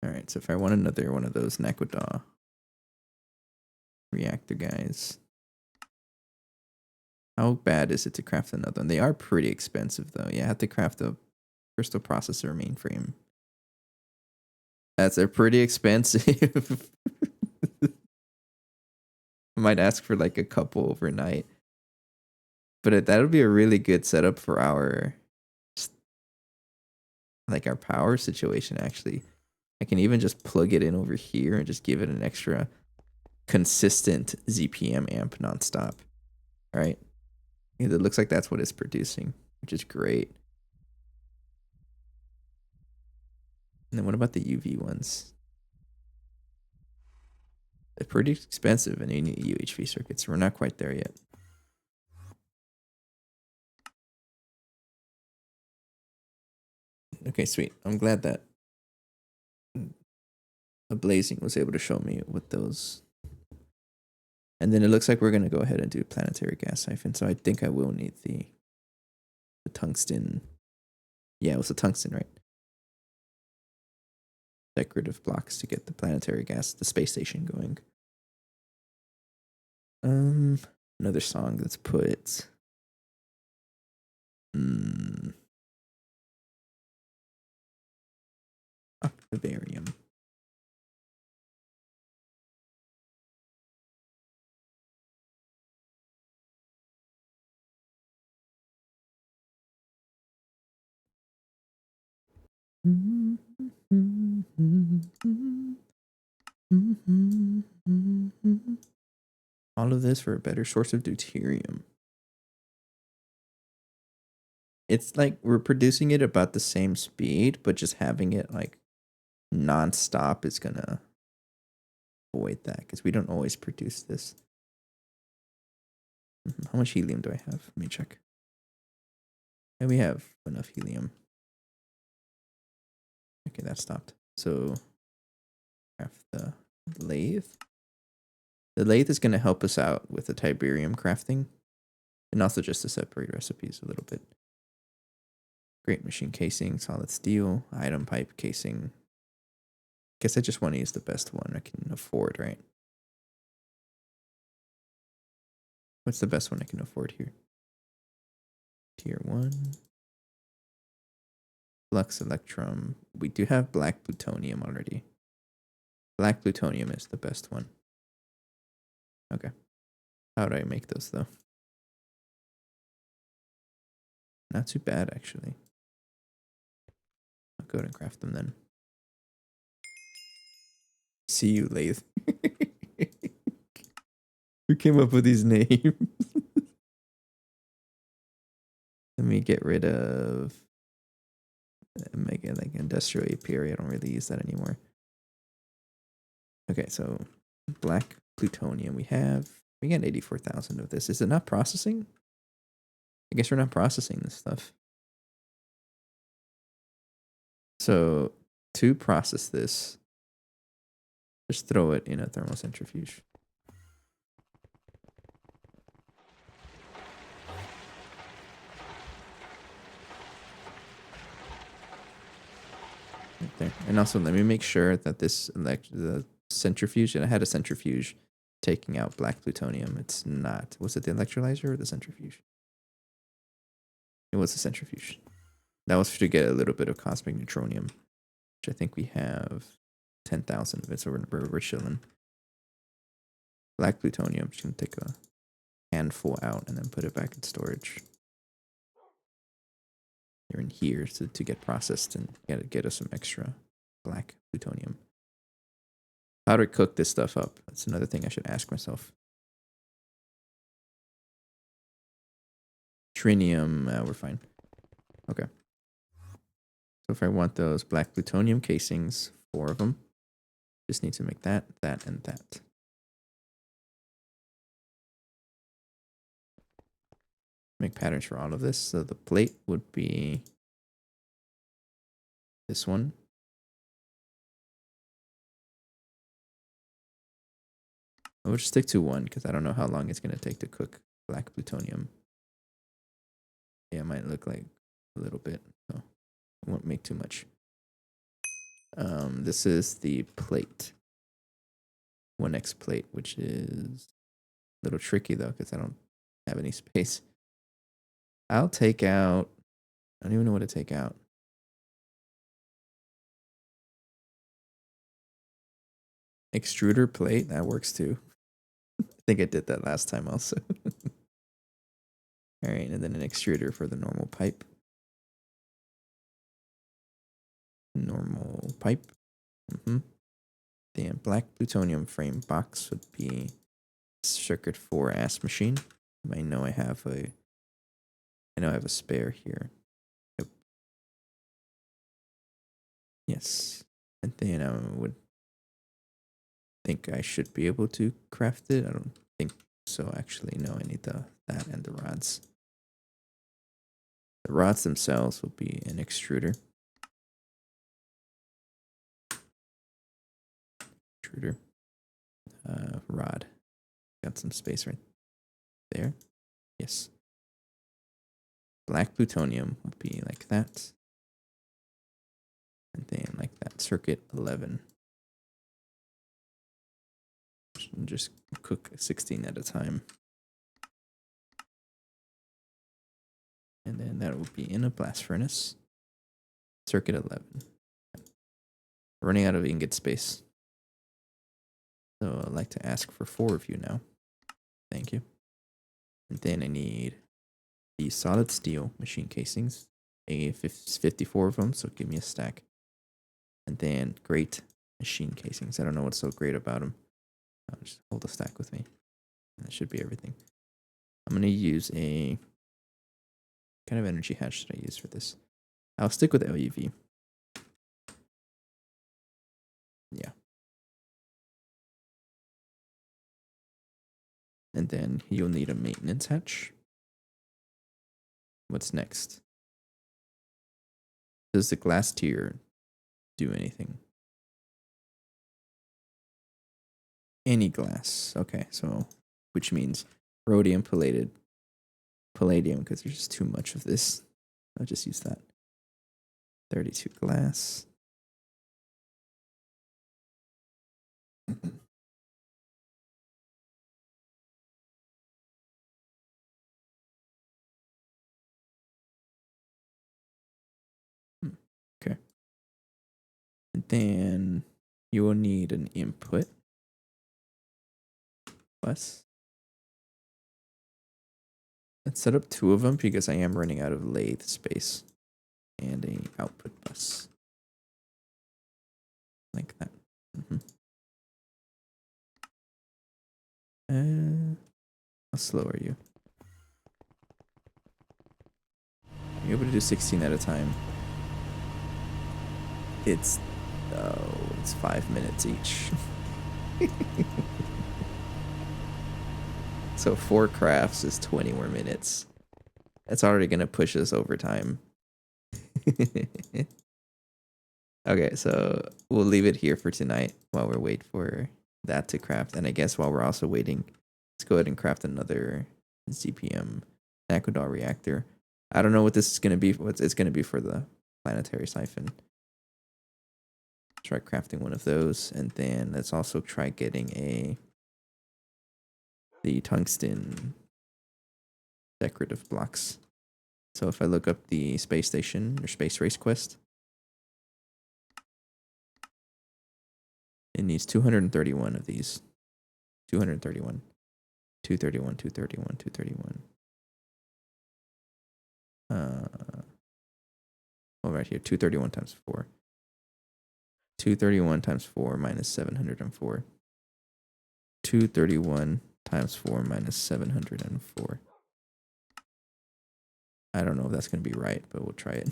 Alright, so if I want another one of those Nakwada reactor guys. How bad is it to craft another one? They are pretty expensive though. Yeah, I have to craft a crystal processor mainframe. They're pretty expensive. I might ask for like a couple overnight. But that would be a really good setup for our power situation actually. I can even just plug it in over here and just give it an extra consistent ZPM amp nonstop. All right. It looks like that's what it's producing, which is great. And then what about the UV ones? They're pretty expensive, and you need UHV circuits. We're not quite there yet. Okay, sweet. I'm glad that Blazing was able to show me what those. And then it looks like we're going to go ahead and do planetary gas siphon. So I think I will need the tungsten. Yeah, it was a tungsten, right? Decorative blocks to get the planetary gas, the space station going. Another song that's put. Tiberium. All of this for a better source of deuterium. It's like we're producing it about the same speed, but just having it like non-stop is gonna avoid that because we don't always produce this. How much helium do I have? Let me check. And we have enough helium. Okay, that stopped. So craft the lathe. The lathe is going to help us out with the Tiberium crafting and also just to separate recipes a little bit. Great machine casing, solid steel, item pipe casing. Guess I just want to use the best one I can afford, right? What's the best one I can afford here? Tier 1. Flux electrum. We do have black plutonium already. Black plutonium is the best one. Okay. How do I make those though? Not too bad actually. I'll go ahead and craft them then. See you, lathe. Who came up with these names? Let me get rid of make it like industrial apiary. I don't really use that anymore. Okay, so black plutonium we got 84,000 of this. Is it not processing? I guess we're not processing this stuff. So to process this, just throw it in a thermal centrifuge. Right there. And also let me make sure that this the centrifuge, and I had a centrifuge taking out black plutonium. It's not. Was it the electrolyzer or the centrifuge? It was the centrifuge. That was to get a little bit of cosmic neutronium, which I think we have 10,000 of it, so we're chilling. Black plutonium, just gonna take a handful out and then put it back in storage. They're in here to get processed and get us some extra black plutonium. How do I cook this stuff up? That's another thing I should ask myself. Trinium, we're fine. Okay. So if I want those black plutonium casings, 4 of them, just need to make that, that, and that. Make patterns for all of this. So the plate would be this one. We'll just stick to 1 because I don't know how long it's going to take to cook black plutonium. Yeah, it might look like a little bit, so I won't make too much. This is the plate. 1x plate, which is a little tricky though because I don't have any space. I'll take out, I don't even know what to take out. Extruder plate, that works too. I think I did that last time also. All right, and then an extruder for the normal pipe. Normal pipe. The black plutonium frame box would be circuit 4 ass machine. I know I have a spare here. Yep. Yes. And then I would think I should be able to craft it. I don't think so, actually. No, I need that and the rods. The rods themselves will be an extruder. Rod. Got some space right there. Yes. Black plutonium will be like that. And then like that. Circuit 11. Just cook 16 at a time. And then that will be in a blast furnace. Circuit 11. Running out of ingot space. So I'd like to ask for 4 of you now. Thank you. And then I need the solid steel machine casings. 54 of them, so give me a stack. And then great machine casings. I don't know what's so great about them. I'll just hold a stack with me. And that should be everything. I'm going to use a... kind of energy hatch should I use for this? I'll stick with LUV. Yeah. And then you'll need a maintenance hatch. What's next? Does the glass tier do anything? Any glass. Okay, so which means rhodium, palladium, because there's just too much of this. I'll just use that. 32 glass. Okay. And then you will need an input bus. Let's set up 2 of them because I am running out of lathe space. And a output bus. Like that. How slow are you? You're able to do 16 at a time. It's 5 minutes each. So 4 crafts is 20 more minutes. That's already gonna push us over time. Okay, so we'll leave it here for tonight while we wait for that to craft. And I guess while we're also waiting, let's go ahead and craft another ZPM Aquadar reactor. I don't know what this is gonna be. What it's gonna be for the planetary siphon. Try crafting one of those, and then let's also try getting the tungsten decorative blocks. So if I look up the space station or space race quest, it needs 231 of these. 231. 231, 231, 231. Right here, 231 times 4. 231 times 4 minus 704. 231 times 4 minus 704. I don't know if that's going to be right, but we'll try it.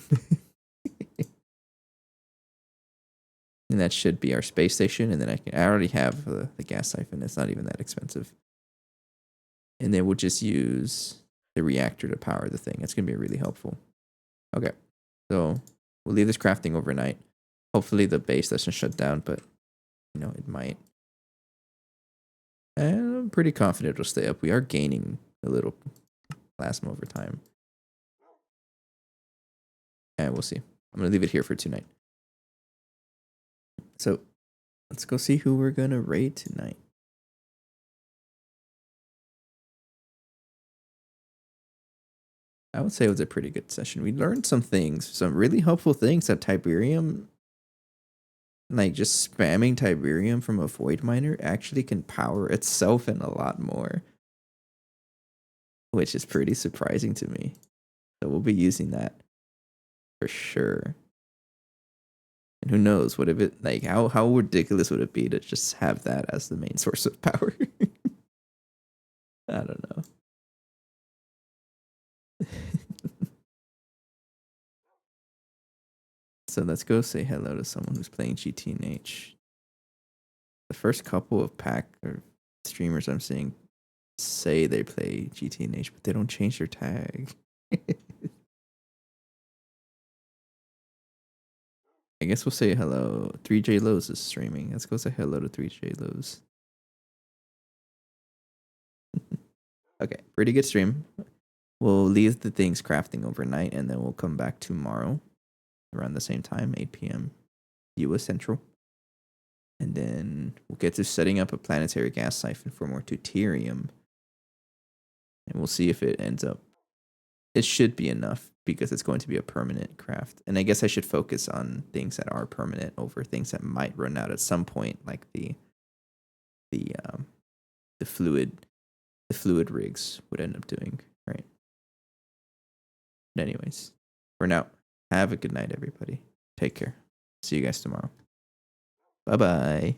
And that should be our space station. And then I already have the gas siphon. It's not even that expensive. And then we'll just use the reactor to power the thing. It's going to be really helpful. Okay. So we'll leave this crafting overnight. Hopefully the base doesn't shut down, but you know, it might. And I'm pretty confident it'll stay up. We are gaining a little plasma over time. And we'll see. I'm going to leave it here for tonight. So let's go see who we're going to raid tonight. I would say it was a pretty good session. We learned some things, some really helpful things that Tiberium, like just spamming Tiberium from a void miner actually can power itself and a lot more, which is pretty surprising to me. So we'll be using that for sure. And who knows, what if it, like, how ridiculous would it be to just have that as the main source of power? I don't know. So let's go say hello to someone who's playing GTNH. the first couple of pack or streamers I'm seeing say they play GTNH, but they don't change their tag. I guess we'll say hello. 3J Lowe's is streaming. Let's go say hello to 3J Lowe's. Okay, pretty good stream. We'll leave the things crafting overnight, and then we'll come back tomorrow around the same time, 8 p.m. US Central. And then we'll get to setting up a planetary gas siphon for more deuterium. And we'll see if it ends up. It should be enough because it's going to be a permanent craft. And I guess I should focus on things that are permanent over things that might run out at some point, like the fluid rigs would end up doing, right? But anyways, for now, have a good night, everybody. Take care. See you guys tomorrow. Bye-bye.